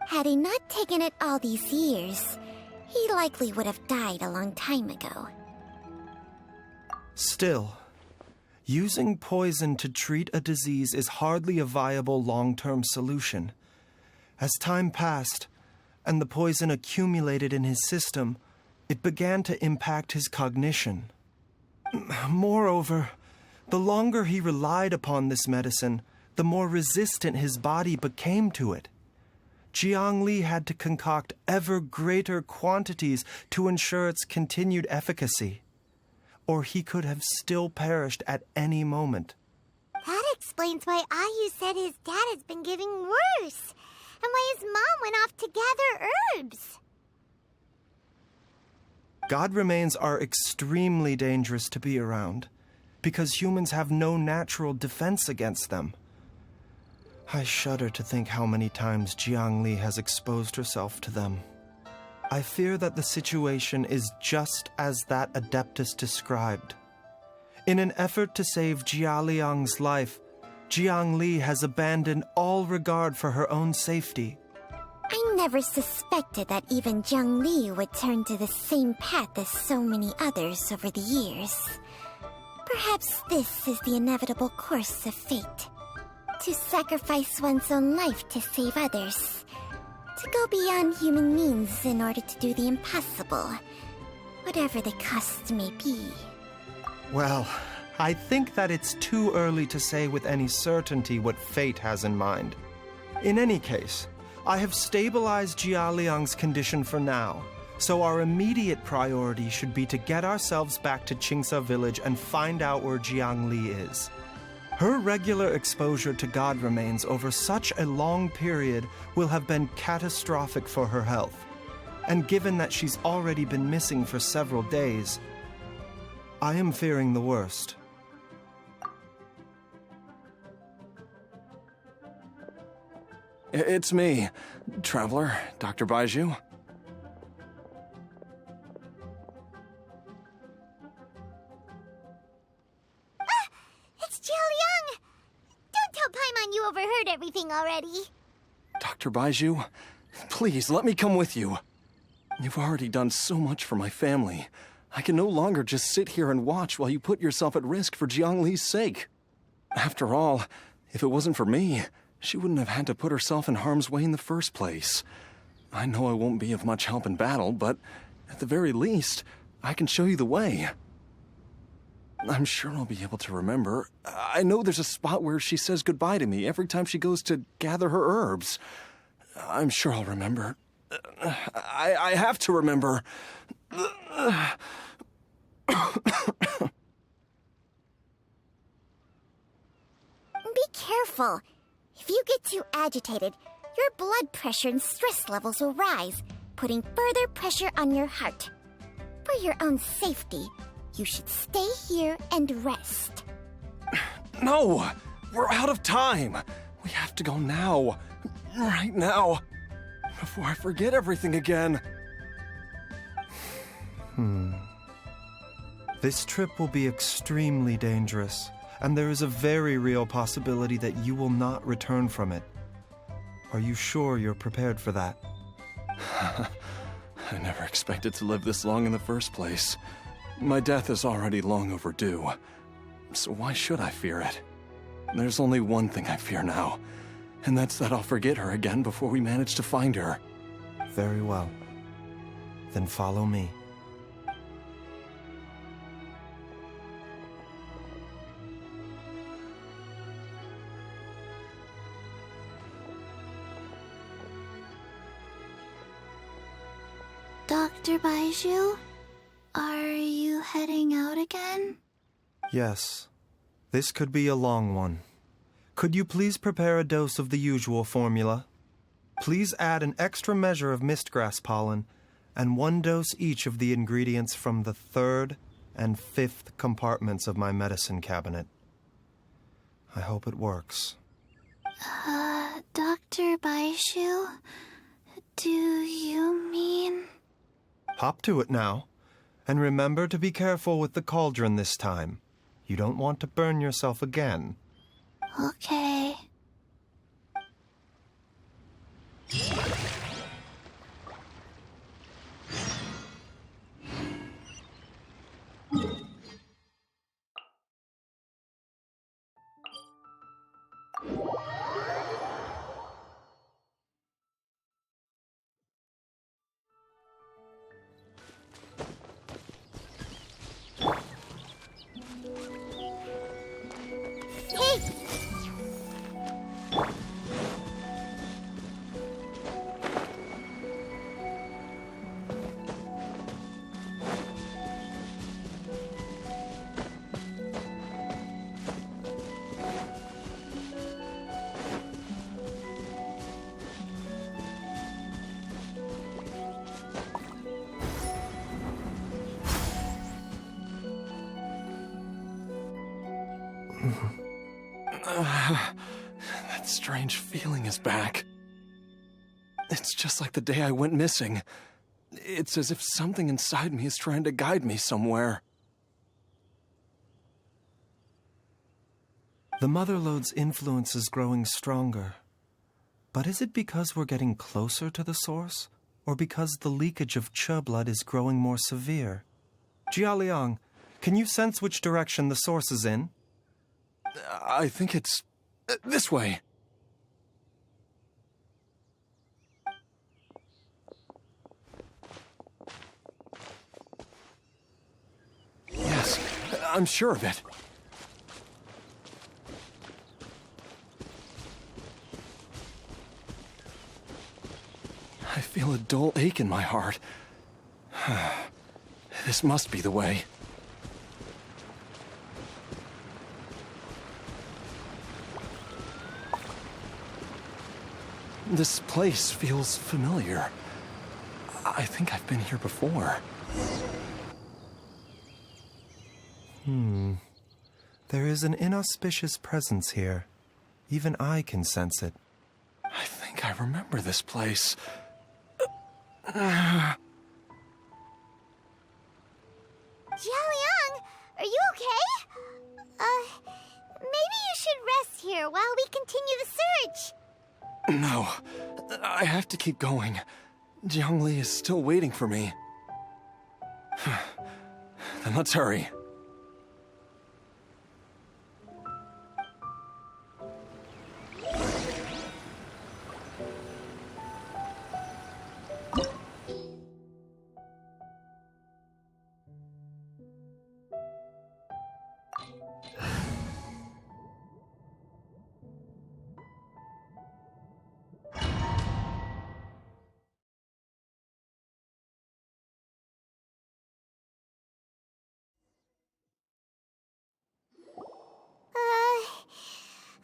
Had he not taken it all these years, he likely would have died a long time ago. Still, using poison to treat a disease is hardly a viable long-term solution. As time passed, and the poison accumulated in his system, it began to impact his cognition. Moreover, the longer he relied upon this medicine, the more resistant his body became to it. Jiang Li had to concoct ever greater quantities to ensure its continued efficacy. Or he could have still perished at any moment. That explains why Ayu said his dad has been getting worse, and why his mom went off to gather herbs. God remains are extremely dangerous to be around, because humans have no natural defense against them. I shudder to think how many times Jiang Li has exposed herself to them. I fear that the situation is just as that Adeptus described. In an effort to save Jia Liang's life, Jiang Li has abandoned all regard for her own safety. I never suspected that even Jiang Li would turn to the same path as so many others over the years. Perhaps this is the inevitable course of fate. To sacrifice one's own life to save others. To go beyond human means in order to do the impossible. Whatever the cost may be. Well, I think that it's too early to say with any certainty what fate has in mind. In any case, I have stabilized Jia Liang's condition for now, so our immediate priority should be to get ourselves back to Qingce village and find out where Jiang Li is. Her regular exposure to God remains over such a long period will have been catastrophic for her health. And given that she's already been missing for several days, I am fearing the worst. It's me, Traveler, Dr. Baizhu. It's Jialiang! Don't tell Paimon you overheard everything already. Dr. Baizhu, please let me come with you. You've already done so much for my family. I can no longer just sit here and watch while you put yourself at risk for Jiang Li's sake. After all, if it wasn't for me, she wouldn't have had to put herself in harm's way in the first place. I know I won't be of much help in battle, but at the very least, I can show you the way. I'm sure I'll be able to remember. I know there's a spot where she says goodbye to me every time she goes to gather her herbs. I'm sure I'll remember. I have to remember. Be careful. If you get too agitated, your blood pressure and stress levels will rise, putting further pressure on your heart. For your own safety, you should stay here and rest. No! We're out of time! We have to go now. Right now. Before I forget everything again. This trip will be extremely dangerous, and there is a very real possibility that you will not return from it. Are you sure you're prepared for that? I never expected to live this long in the first place. My death is already long overdue. So why should I fear it? There's only one thing I fear now, and that's that I'll forget her again before we manage to find her. Very well. Then follow me. Dr. Baizhu, are you heading out again? Yes. This could be a long one. Could you please prepare a dose of the usual formula? Please add an extra measure of mistgrass pollen and 1 dose each of the ingredients from the 3rd and 5th compartments of my medicine cabinet. I hope it works. Dr. Baizhu, do you mean... Hop to it now. And remember to be careful with the cauldron this time. You don't want to burn yourself again. Okay. That strange feeling is back. It's just like the day I went missing. It's as if something inside me is trying to guide me somewhere. The Mother Lode's influence is growing stronger. But is it because we're getting closer to the source? Or because the leakage of Che blood is growing more severe? Jialiang, can you sense which direction the source is in? I think it's this way. Yes, I'm sure of it. I feel a dull ache in my heart. This must be the way. This place feels familiar. I think I've been here before. There is an inauspicious presence here. Even I can sense it. I think I remember this place. Jialiang, are you okay? Maybe you should rest here while we continue the search. No, I have to keep going. Jiangli is still waiting for me. Then let's hurry.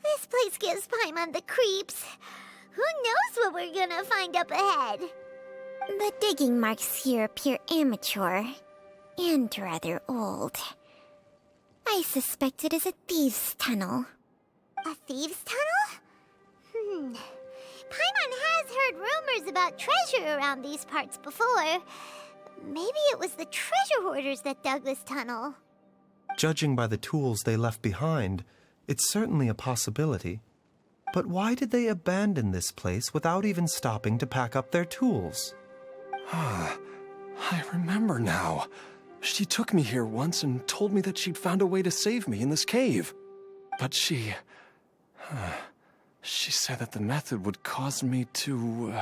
This place gives Paimon the creeps. Who knows what we're gonna find up ahead? The digging marks here appear amateur and rather old. I suspect it is a thieves' tunnel. A thieves' tunnel? Paimon has heard rumors about treasure around these parts before. Maybe it was the treasure hoarders that dug this tunnel. Judging by the tools they left behind, it's certainly a possibility. But why did they abandon this place without even stopping to pack up their tools? I remember now. She took me here once and told me that she'd found a way to save me in this cave. But she said that the method would cause me to,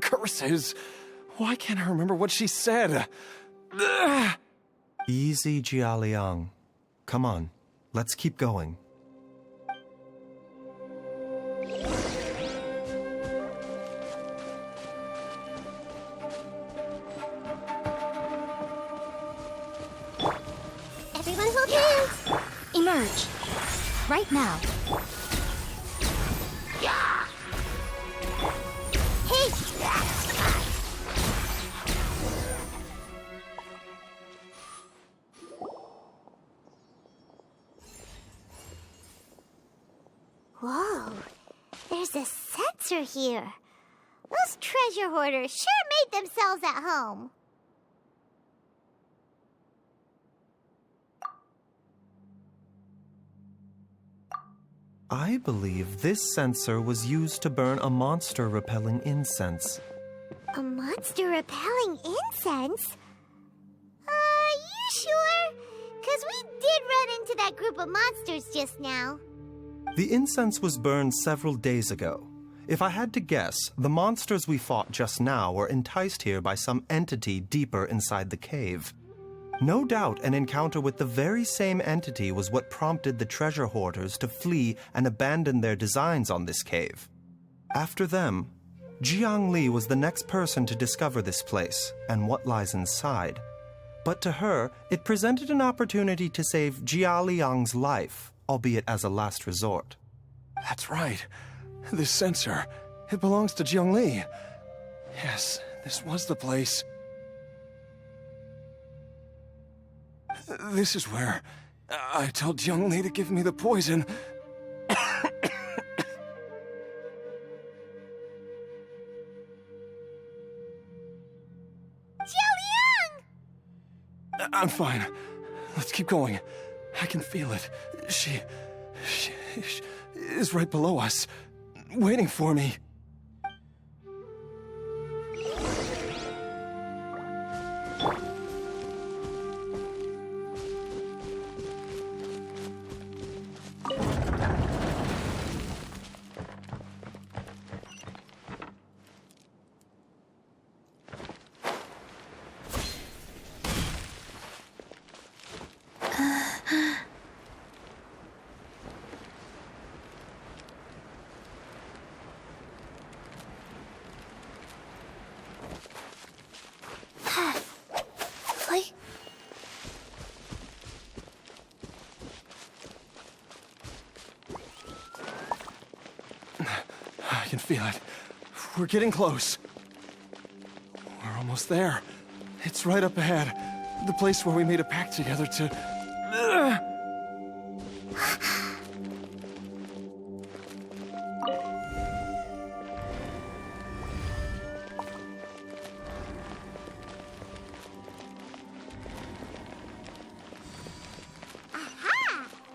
curses! Why can't I remember what she said? Easy, Jialiang. Come on, let's keep going. Everyone hold hands! Emerge. Right now. Hey! Whoa, there's a sensor here. Those treasure hoarders sure made themselves at home. I believe this sensor was used to burn a monster-repelling incense. A monster repelling incense? You sure? 'Cause we did run into that group of monsters just now. The incense was burned several days ago. If I had to guess, the monsters we fought just now were enticed here by some entity deeper inside the cave. No doubt an encounter with the very same entity was what prompted the treasure hoarders to flee and abandon their designs on this cave. After them, Jiang Li was the next person to discover this place and what lies inside. But to her, it presented an opportunity to save Jia Liang's life, albeit as a last resort. That's right. This sensor, it belongs to Jiangli. Yes, this was the place. This is where I told Younglee to give me the poison. I'm fine. Let's keep going. I can feel it. She is right below us, waiting for me. I can feel it. We're getting close. We're almost there. It's right up ahead. The place where we made a pact together to... Aha!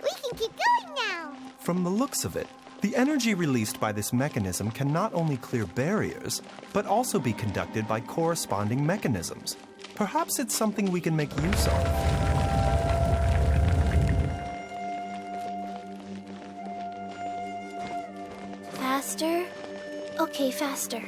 We can keep going now. From the looks of it, the energy released by this mechanism can not only clear barriers, but also be conducted by corresponding mechanisms. Perhaps it's something we can make use of. Faster? Okay, faster.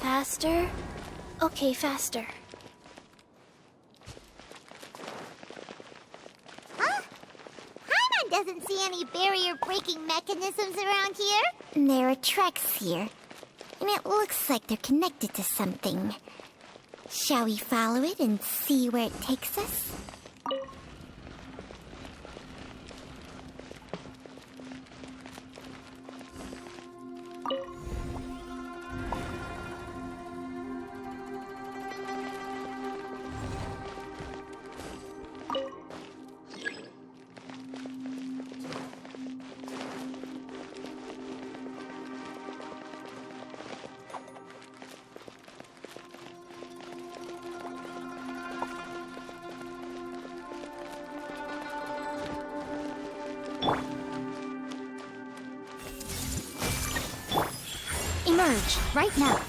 Faster? Okay, faster. Huh? Paimon doesn't see any barrier-breaking mechanisms around here. There are tracks here, and it looks like they're connected to something. Shall we follow it and see where it takes us? Emerge, right now.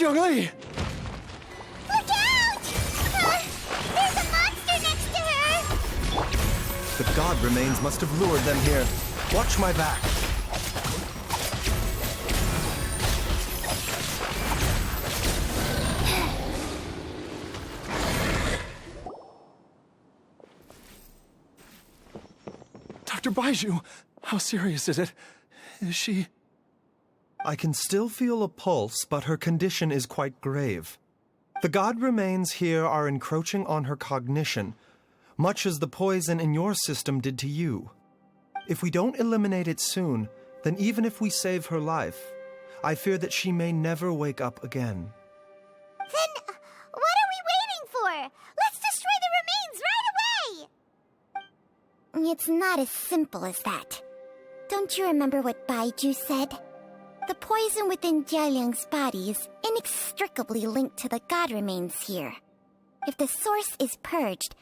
Jiangli! Look out! There's a monster next to her! The god remains must have lured them here. Watch my back. Dr. Baizhu, how serious is it? Is she... I can still feel a pulse, but her condition is quite grave. The god remains here are encroaching on her cognition, much as the poison in your system did to you. If we don't eliminate it soon, then even if we save her life, I fear that she may never wake up again. Then what are we waiting for? Let's destroy the remains right away! It's not as simple as that. Don't you remember what Baizhu said? The poison within Jialiang's body is inextricably linked to the god remains here. If the source is purged,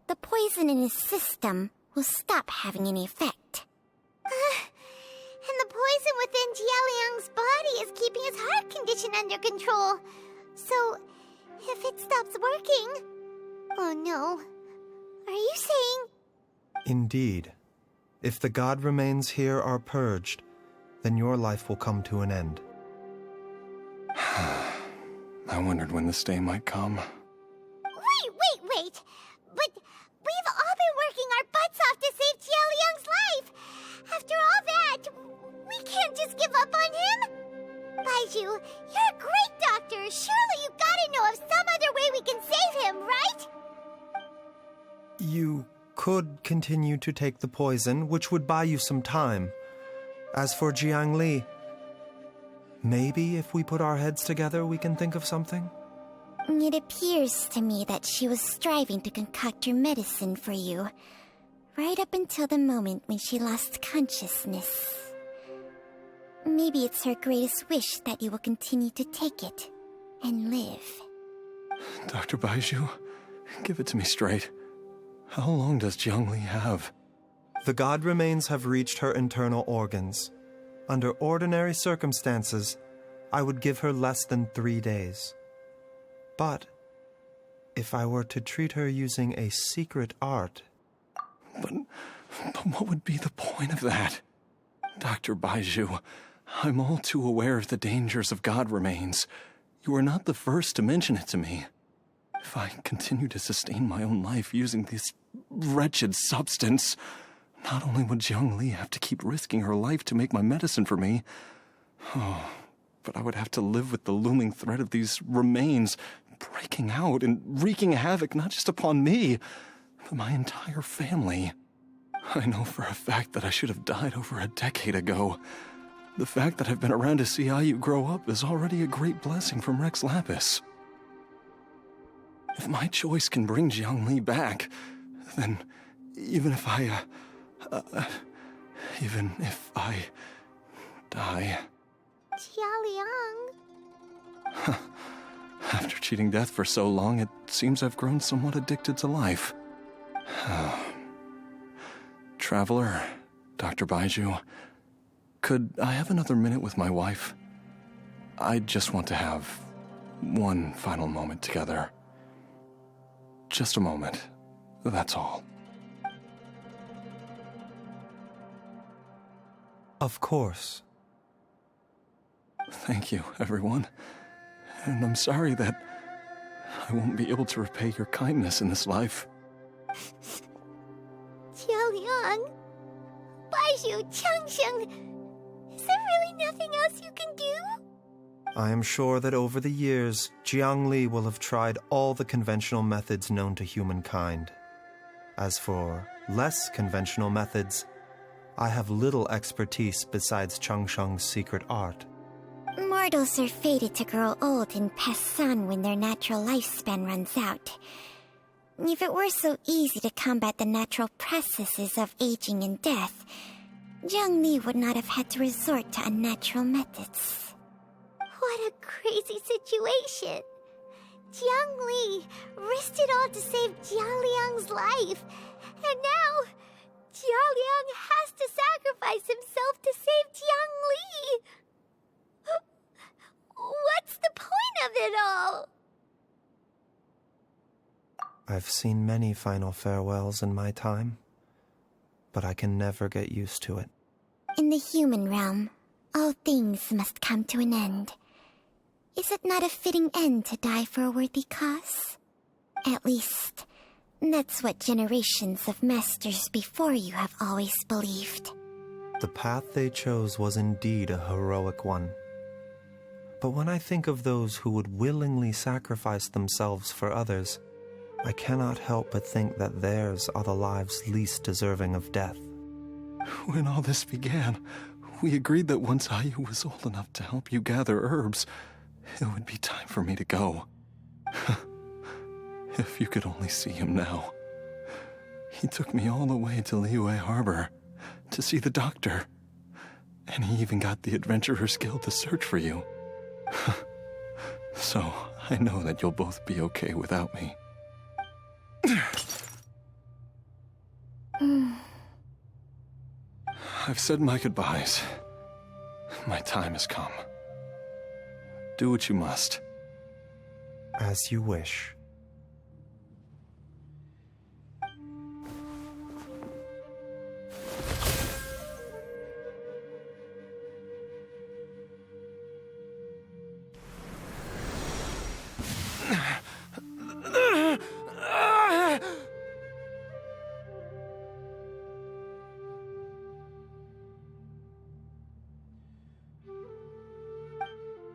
the poison in his system will stop having any effect. And the poison within Jialiang's body is keeping his heart condition under control. So, if it stops working... Oh no. Are you saying... Indeed. If the god remains here are purged, then your life will come to an end. I wondered when this day might come. Wait! But we've all been working our butts off to save Jialiang's life! After all that, we can't just give up on him! Baizhu, you're a great doctor! Surely you gotta know of some other way we can save him, right? You could continue to take the poison, which would buy you some time. As for Jiangli, maybe if we put our heads together, we can think of something? It appears to me that she was striving to concoct your medicine for you, right up until the moment when she lost consciousness. Maybe it's her greatest wish that you will continue to take it and live. Dr. Baizhu, give it to me straight. How long does Jiangli have? The god remains have reached her internal organs. Under ordinary circumstances, I would give her less than 3 days. But if I were to treat her using a secret art... But what would be the point of that? Dr. Baizhu, I'm all too aware of the dangers of god remains. You are not the first to mention it to me. If I continue to sustain my own life using this wretched substance, not only would Jiangli have to keep risking her life to make my medicine for me, but I would have to live with the looming threat of these remains breaking out and wreaking havoc not just upon me, but my entire family. I know for a fact that I should have died over a decade ago. The fact that I've been around to see how you grow up is already a great blessing from Rex Lapis. If my choice can bring Jiangli back, then even if I die... Jialiang... After cheating death for so long, it seems I've grown somewhat addicted to life. Traveler, Dr. Baizhu, could I have another minute with my wife? I just want to have one final moment together. Just a moment, that's all. Of course. Thank you, everyone. And I'm sorry that I won't be able to repay your kindness in this life. Jialiang... Baizhu, Changsheng... Is there really nothing else you can do? I am sure that over the years, Jiangli will have tried all the conventional methods known to humankind. As for less conventional methods, I have little expertise besides Changsheng's secret art. Mortals are fated to grow old and pass on when their natural lifespan runs out. If it were so easy to combat the natural processes of aging and death, Jiangli would not have had to resort to unnatural methods. What a crazy situation! Jiangli risked it all to save Jialiang's life, and now Jialiang has to sacrifice himself to save Jiangli! What's the point of it all. I've seen many final farewells in my time, but I can never get used to it. In the human realm, all things must come to an end. Is it not a fitting end to die for a worthy cause? At least, that's what generations of masters before you have always believed. The path they chose was indeed a heroic one. But when I think of those who would willingly sacrifice themselves for others, I cannot help but think that theirs are the lives least deserving of death. When all this began, we agreed that once Ayu was old enough to help you gather herbs, it would be time for me to go. If you could only see him now. He took me all the way to Liyue Harbor to see the doctor. And he even got the Adventurers Guild to search for you. So, I know that you'll both be okay without me. I've said my goodbyes. My time has come. Do what you must. As you wish.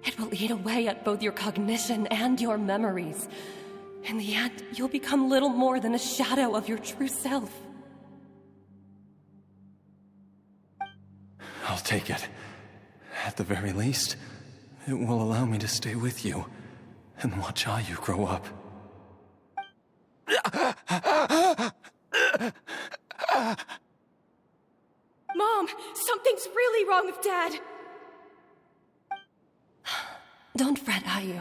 It will eat away at both your cognition and your memories. In the end, you'll become little more than a shadow of your true self. I'll take it. At the very least, it will allow me to stay with you and watch Ayu grow up. Mom, something's really wrong with Dad. Don't fret, Ayu.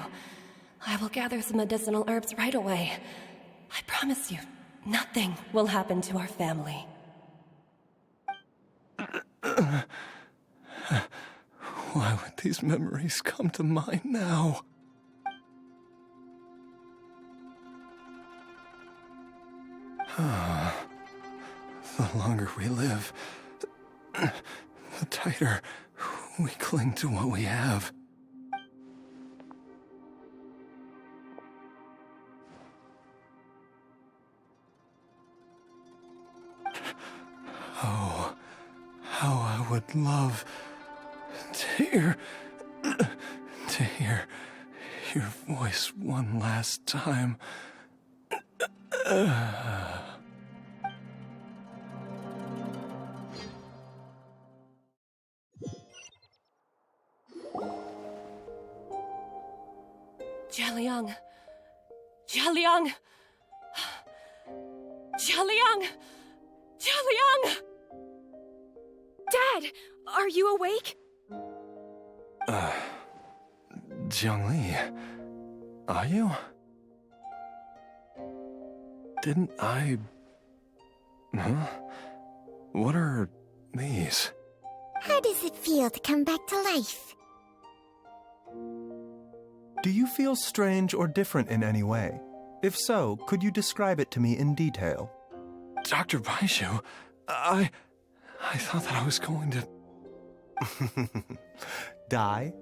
I will gather some medicinal herbs right away. I promise you, nothing will happen to our family. Why would these memories come to mind now? The longer we live, the tighter we cling to what we have. Oh, how I would love to hear your voice one last time. Jialiang! Jialiang! Jialiang! Jialiang! Dad, are you awake? Jiangli, are you? Didn't I... Huh? What are these? How does it feel to come back to life? Do you feel strange or different in any way? If so, could you describe it to me in detail? Dr. Baizhu, I thought that I was going to... Die?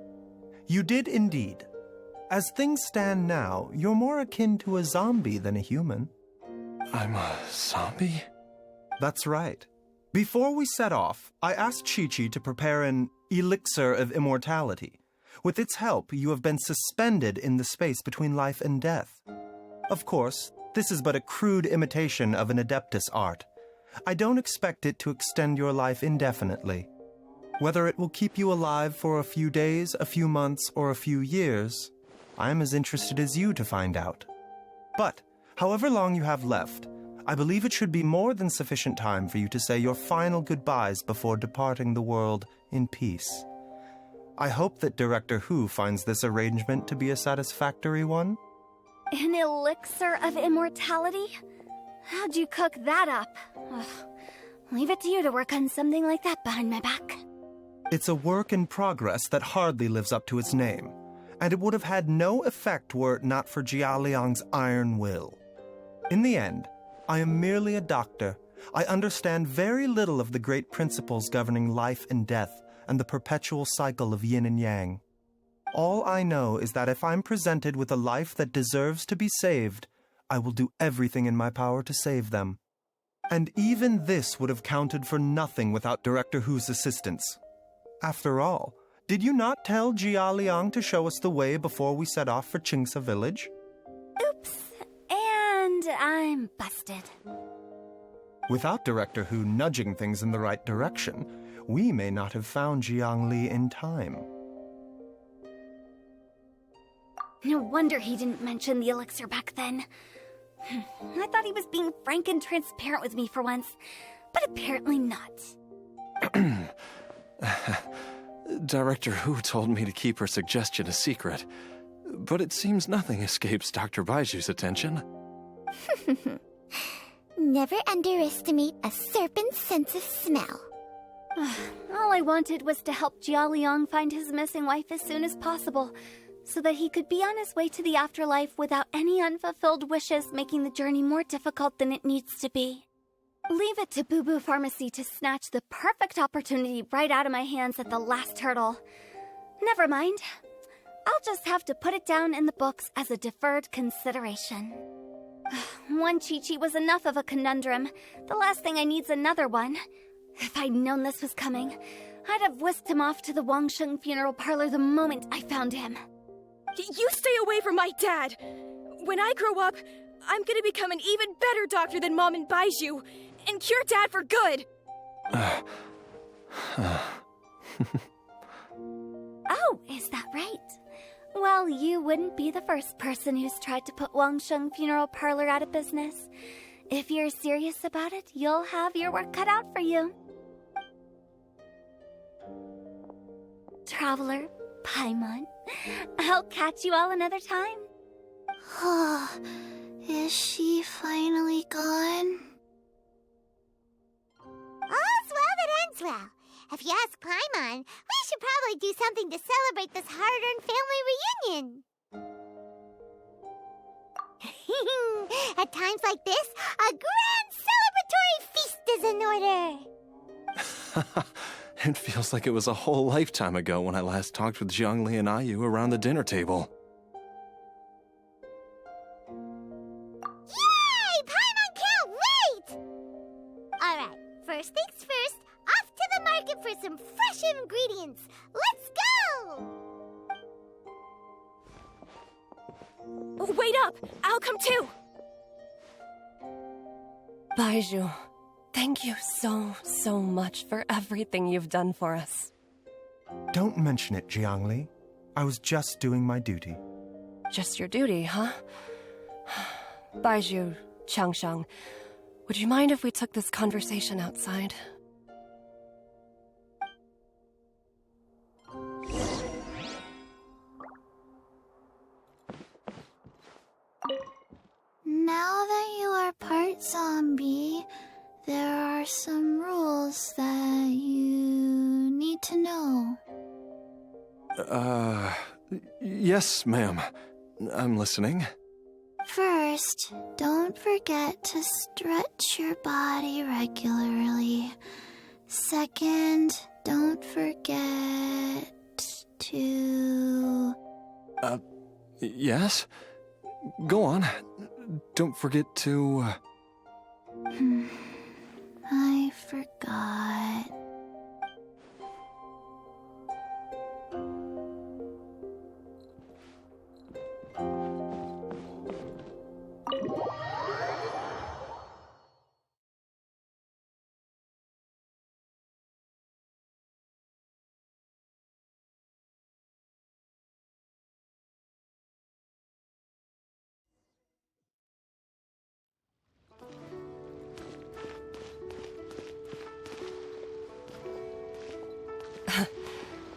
You did indeed. As things stand now, you're more akin to a zombie than a human. I'm a zombie? That's right. Before we set off, I asked Chi-Chi to prepare an elixir of immortality. With its help, you have been suspended in the space between life and death. Of course, this is but a crude imitation of an Adeptus art. I don't expect it to extend your life indefinitely. Whether it will keep you alive for a few days, a few months, or a few years, I am as interested as you to find out. But, however long you have left, I believe it should be more than sufficient time for you to say your final goodbyes before departing the world in peace. I hope that Director Hu finds this arrangement to be a satisfactory one. An elixir of immortality? How'd you cook that up? Ugh. Leave it to you to work on something like that behind my back. It's a work in progress that hardly lives up to its name. and it would have had no effect were it not for Jialiang's iron will. In the end, I am merely a doctor. I understand very little of the great principles governing life and death and the perpetual cycle of yin and yang. All I know is that if I'm presented with a life that deserves to be saved, I will do everything in my power to save them. And even this would have counted for nothing without Director Hu's assistance. After all, did you not tell Jia Liang to show us the way before we set off for Qingce village? Oops. And I'm busted. Without Director Hu nudging things in the right direction, we may not have found Jiang Li in time. No wonder he didn't mention the elixir back then. I thought he was being frank and transparent with me for once, but apparently not. Director Hu told me to keep her suggestion a secret, but it seems nothing escapes Dr. Baizhu's attention. Never underestimate a serpent's sense of smell. All I wanted was to help Jia Liang find his missing wife as soon as possible, so that he could be on his way to the afterlife without any unfulfilled wishes making the journey more difficult than it needs to be. Leave it to Boo Boo Pharmacy to snatch the perfect opportunity right out of my hands at the last hurdle. Never mind. I'll just have to put it down in the books as a deferred consideration. One Chi-Chi was enough of a conundrum. The last thing I need's another one. If I'd known this was coming, I'd have whisked him off to the Wangsheng funeral parlor the moment I found him. You stay away from my dad! When I grow up, I'm gonna become an even better doctor than Mom and Baizhu, and cure Dad for good! Oh, is that right? Well, you wouldn't be the first person who's tried to put Wangsheng funeral parlor out of business. If you're serious about it, you'll have your work cut out for you. Traveler, Paimon, I'll catch you all another time. Is she finally gone? All's well that ends well. If you ask Paimon, we should probably do something to celebrate this hard-earned family reunion. At times like this, a grand celebratory feast is in order. It feels like it was a whole lifetime ago when I last talked with Zhongli and Ayu around the dinner table. Yay! Paimon can't wait! Alright, first things first, off to the market for some fresh ingredients. Let's go! Wait up! I'll come too! Baizhu, thank you so much for everything you've done for us. Don't mention it, Jiangli. I was just doing my duty. Just your duty, huh? Baizhu, Changsheng, would you mind if we took this conversation outside? Now that you are part zombie, there are some rules that you need to know. Yes, ma'am. I'm listening. First, don't forget to stretch your body regularly. Second, don't forget to... Yes? Go on. Don't forget to... I forgot.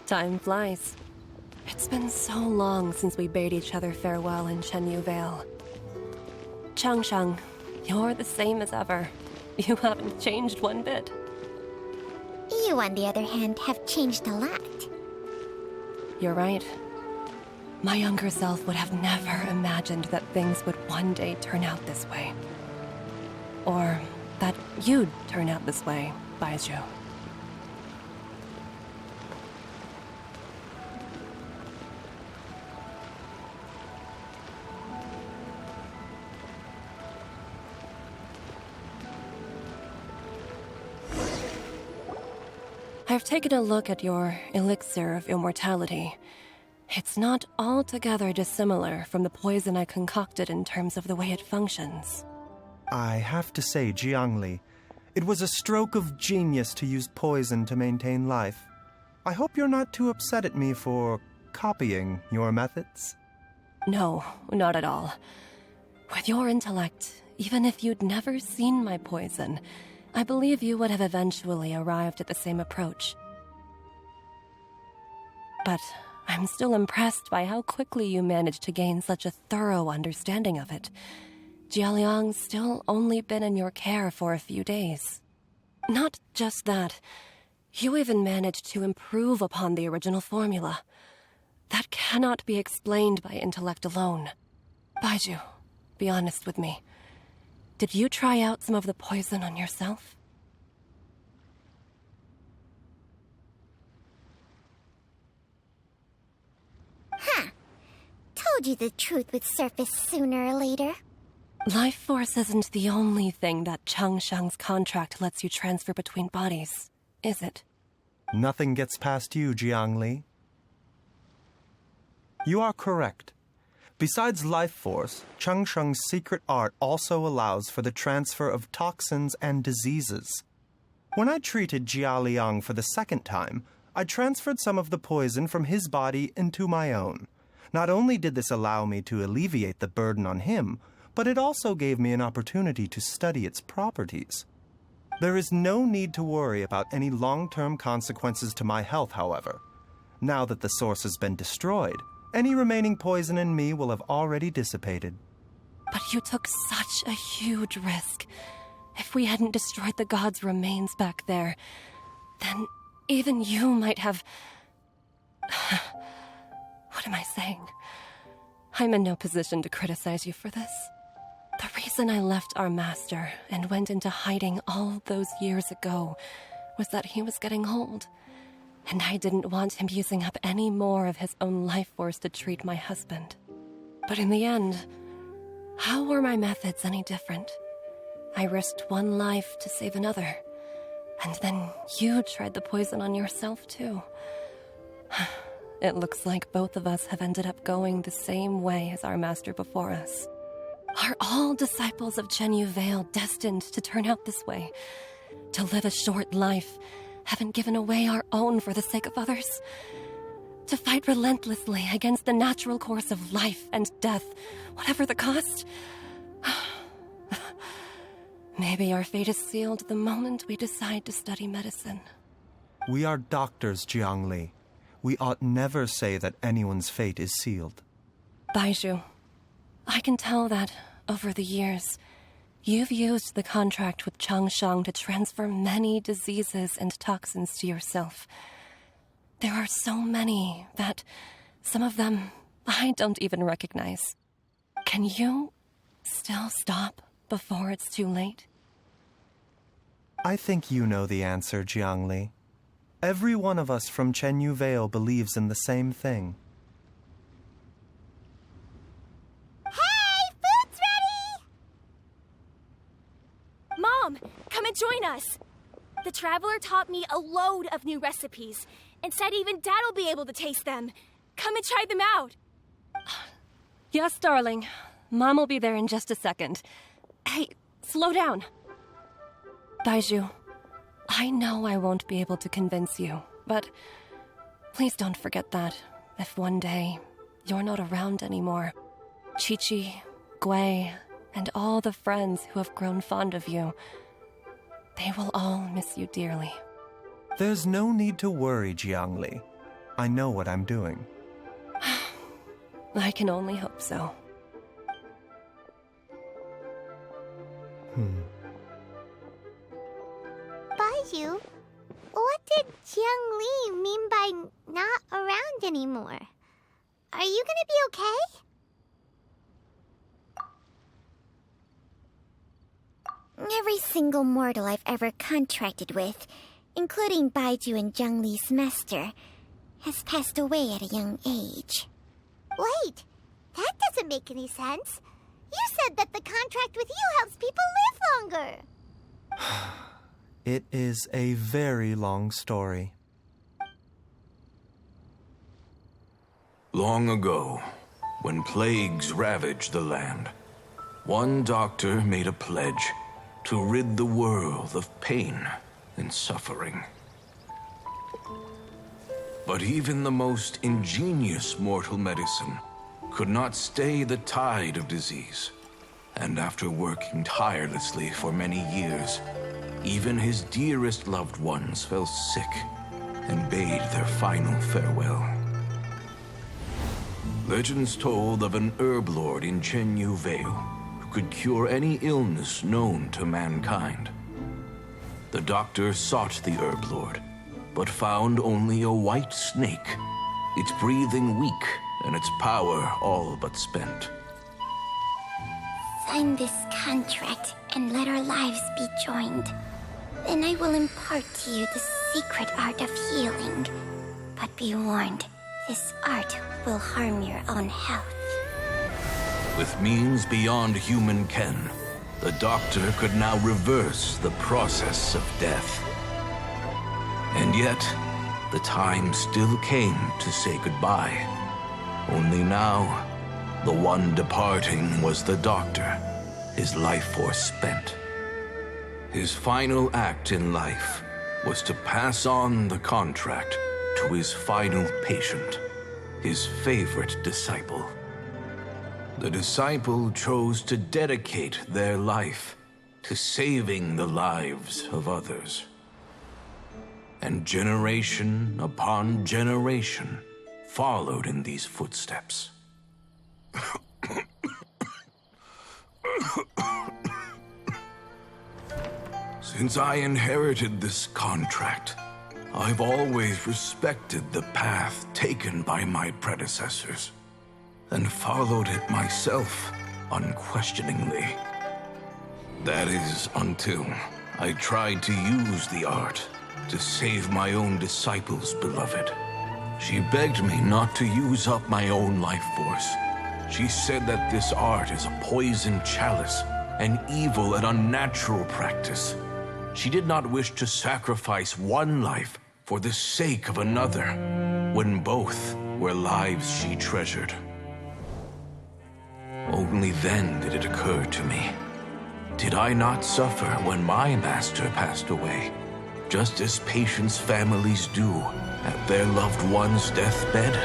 Time flies. It's been so long since we bade each other farewell in Chenyu Vale. Changsheng, you're the same as ever. You haven't changed one bit. You, on the other hand, have changed a lot. You're right. My younger self would have never imagined that things would one day turn out this way. Or that you'd turn out this way, Baizhu. I've taken a look at your elixir of immortality. It's not altogether dissimilar from the poison I concocted in terms of the way it functions. I have to say, Jiangli, it was a stroke of genius to use poison to maintain life. I hope you're not too upset at me for copying your methods. No, not at all. With your intellect, even if you'd never seen my poison, I believe you would have eventually arrived at the same approach. But I'm still impressed by how quickly you managed to gain such a thorough understanding of it. Jialiang's still only been in your care for a few days. Not just that, you even managed to improve upon the original formula. That cannot be explained by intellect alone. Baizhu, be honest with me. Did you try out some of the poison on yourself? Huh. Told you the truth would surface sooner or later. Life force isn't the only thing that Changshang's contract lets you transfer between bodies, is it? Nothing gets past you, Jiangli. You are correct. Besides life force, Changsheng's secret art also allows for the transfer of toxins and diseases. When I treated Jialiang for the second time, I transferred some of the poison from his body into my own. Not only did this allow me to alleviate the burden on him, but it also gave me an opportunity to study its properties. There is no need to worry about any long-term consequences to my health, however. Now that the source has been destroyed, any remaining poison in me will have already dissipated. But you took such a huge risk. If we hadn't destroyed the god's remains back there, then even you might have... What am I saying? I'm in no position to criticize you for this. The reason I left our master and went into hiding all those years ago was that he was getting old, and I didn't want him using up any more of his own life force to treat my husband. But in the end, how were my methods any different? I risked one life to save another, and then you tried the poison on yourself too. It looks like both of us have ended up going the same way as our master before us. Are all disciples of Chenyu Vale destined to turn out this way? To live a short life, having given away our own for the sake of others? To fight relentlessly against the natural course of life and death, whatever the cost? Maybe our fate is sealed the moment we decide to study medicine. We are doctors, Jiangli. We ought never say that anyone's fate is sealed. Baizhu, I can tell that, over the years, you've used the contract with Changsheng to transfer many diseases and toxins to yourself. There are so many that, some of them, I don't even recognize. Can you still stop before it's too late? I think you know the answer, Jiangli. Every one of us from Chenyu Vale believes in the same thing. Hey, food's ready! Mom, come and join us. The Traveler taught me a load of new recipes and said even Dad'll be able to taste them. Come and try them out. Yes, darling. Mom will be there in just a second. Hey, slow down. Baizhu, I know I won't be able to convince you, but please don't forget that if one day you're not around anymore, Chi-Chi, Gui, and all the friends who have grown fond of you, they will all miss you dearly. There's no need to worry, Jiangli. I know what I'm doing. I can only hope so. Baizhu, what did Jiang Li mean by not around anymore? Are you gonna be okay? Every single mortal I've ever contracted with, including Baizhu and Zhongli's master, has passed away at a young age. Wait, that doesn't make any sense. You said that the contract with you helps people live longer. It is a very long story. Long ago, when plagues ravaged the land, one doctor made a pledge to rid the world of pain and suffering. But even the most ingenious mortal medicine could not stay the tide of disease. And after working tirelessly for many years, even his dearest loved ones fell sick and bade their final farewell. Legends told of an herb lord in Chenyu Vale who could cure any illness known to mankind. The doctor sought the herb lord, but found only a white snake, its breathing weak and its power all but spent. Sign this contract and let our lives be joined. Then I will impart to you the secret art of healing. But be warned, this art will harm your own health. With means beyond human ken, the doctor could now reverse the process of death. And yet, the time still came to say goodbye. Only now, the one departing was the doctor, his life force spent. His final act in life was to pass on the contract to his final patient, his favorite disciple. The disciple chose to dedicate their life to saving the lives of others. And generation upon generation followed in these footsteps. Since I inherited this contract, I've always respected the path taken by my predecessors and followed it myself unquestioningly. That is, until I tried to use the art to save my own disciple's beloved. She begged me not to use up my own life force. She said that this art is a poisoned chalice, an evil and unnatural practice. She did not wish to sacrifice one life for the sake of another, when both were lives she treasured. Only then did it occur to me. Did I not suffer when my master passed away, just as patients' families do at their loved one's deathbed?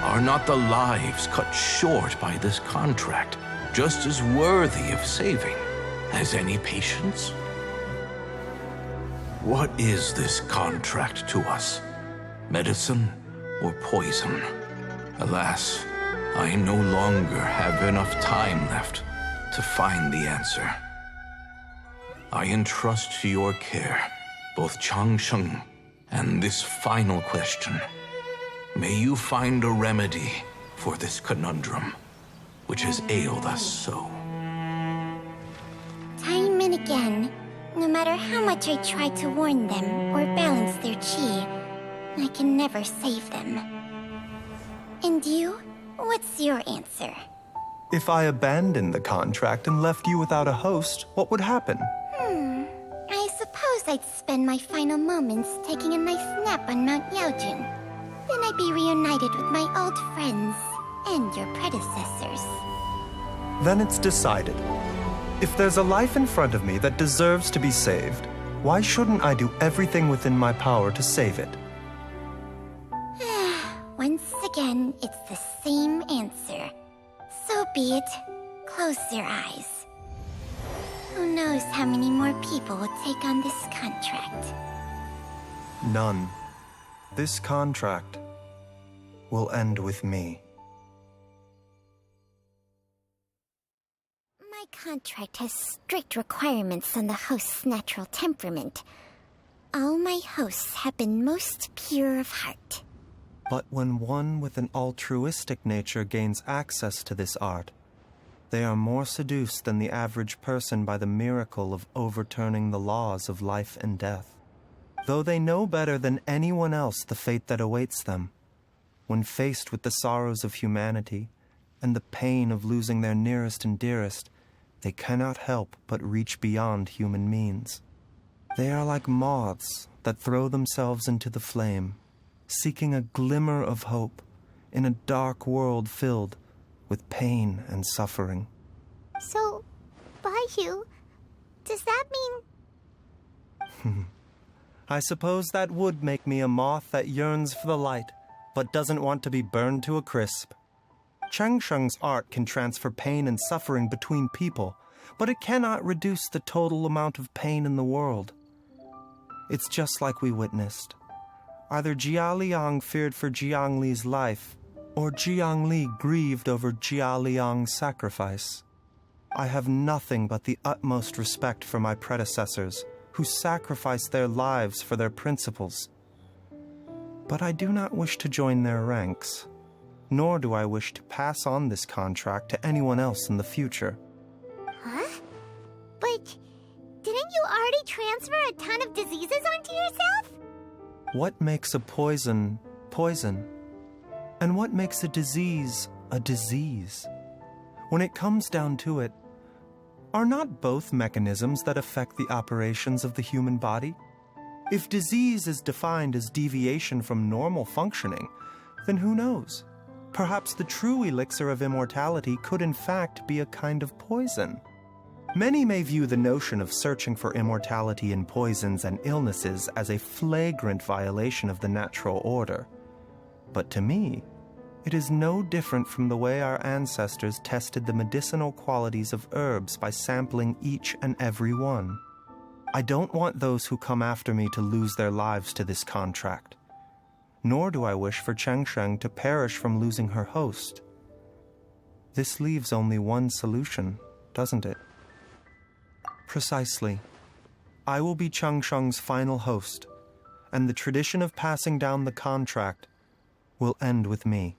Are not the lives cut short by this contract just as worthy of saving as any patients? What is this contract to us? Medicine or poison? Alas, I no longer have enough time left to find the answer. I entrust to your care both Changsheng and this final question. May you find a remedy for this conundrum, which has ailed us so. Time and again, no matter how much I try to warn them or balance their chi, I can never save them. And you? What's your answer? If I abandoned the contract and left you without a host, what would happen? I suppose I'd spend my final moments taking a nice nap on Mount Yaojun. Then I'd be reunited with my old friends and your predecessors. Then it's decided. If there's a life in front of me that deserves to be saved, why shouldn't I do everything within my power to save it? Once again, it's the same answer. So be it. Close your eyes. Who knows how many more people will take on this contract? None. This contract will end with me. My contract has strict requirements on the host's natural temperament. All my hosts have been most pure of heart. But when one with an altruistic nature gains access to this art, they are more seduced than the average person by the miracle of overturning the laws of life and death. Though they know better than anyone else the fate that awaits them, when faced with the sorrows of humanity and the pain of losing their nearest and dearest, they cannot help but reach beyond human means. They are like moths that throw themselves into the flame, seeking a glimmer of hope in a dark world filled with pain and suffering. So, Baizhu, does that mean... I suppose that would make me a moth that yearns for the light, but doesn't want to be burned to a crisp. Changsheng's art can transfer pain and suffering between people, but it cannot reduce the total amount of pain in the world. It's just like we witnessed. Either Jia Liang feared for Jiang Li's life, or Jiang Li grieved over Jia Liang's sacrifice. I have nothing but the utmost respect for my predecessors, who sacrificed their lives for their principles. But I do not wish to join their ranks, nor do I wish to pass on this contract to anyone else in the future. Huh? But didn't you already transfer a ton of diseases onto yourself? What makes a poison poison? And what makes a disease a disease? When it comes down to it, are not both mechanisms that affect the operations of the human body? If disease is defined as deviation from normal functioning, then who knows? Perhaps the true elixir of immortality could in fact be a kind of poison. Many may view the notion of searching for immortality in poisons and illnesses as a flagrant violation of the natural order. But to me, it is no different from the way our ancestors tested the medicinal qualities of herbs by sampling each and every one. I don't want those who come after me to lose their lives to this contract. Nor do I wish for Changsheng to perish from losing her host. This leaves only one solution, doesn't it? Precisely. I will be Changsheng's final host, and the tradition of passing down the contract will end with me.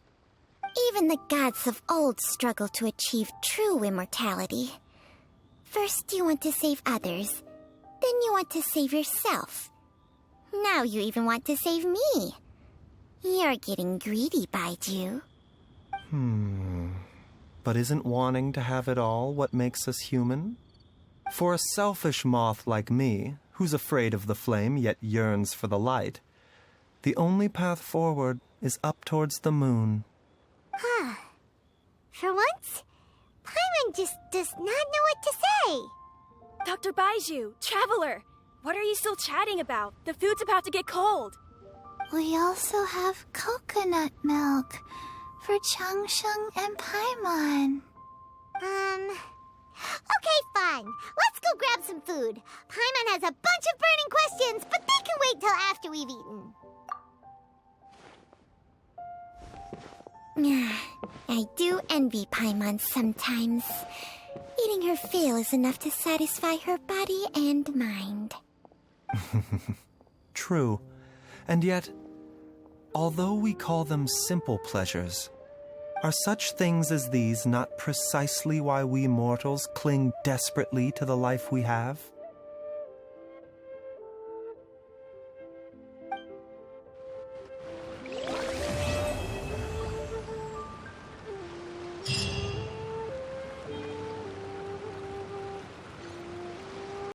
Even the gods of old struggle to achieve true immortality. First you want to save others, then you want to save yourself. Now you even want to save me. You're getting greedy, Baizhu. But isn't wanting to have it all what makes us human? For a selfish moth like me, who's afraid of the flame yet yearns for the light, the only path forward is up towards the moon. For once, Paimon just does not know what to say. Dr. Baizhu, Traveler, what are you still chatting about? The food's about to get cold. We also have coconut milk for Changsheng and Paimon. Okay, fine. Let's go grab some food. Paimon has a bunch of burning questions, but they can wait till after we've eaten. I do envy Paimon sometimes. Eating her fill is enough to satisfy her body and mind. True. And yet, although we call them simple pleasures, are such things as these not precisely why we mortals cling desperately to the life we have?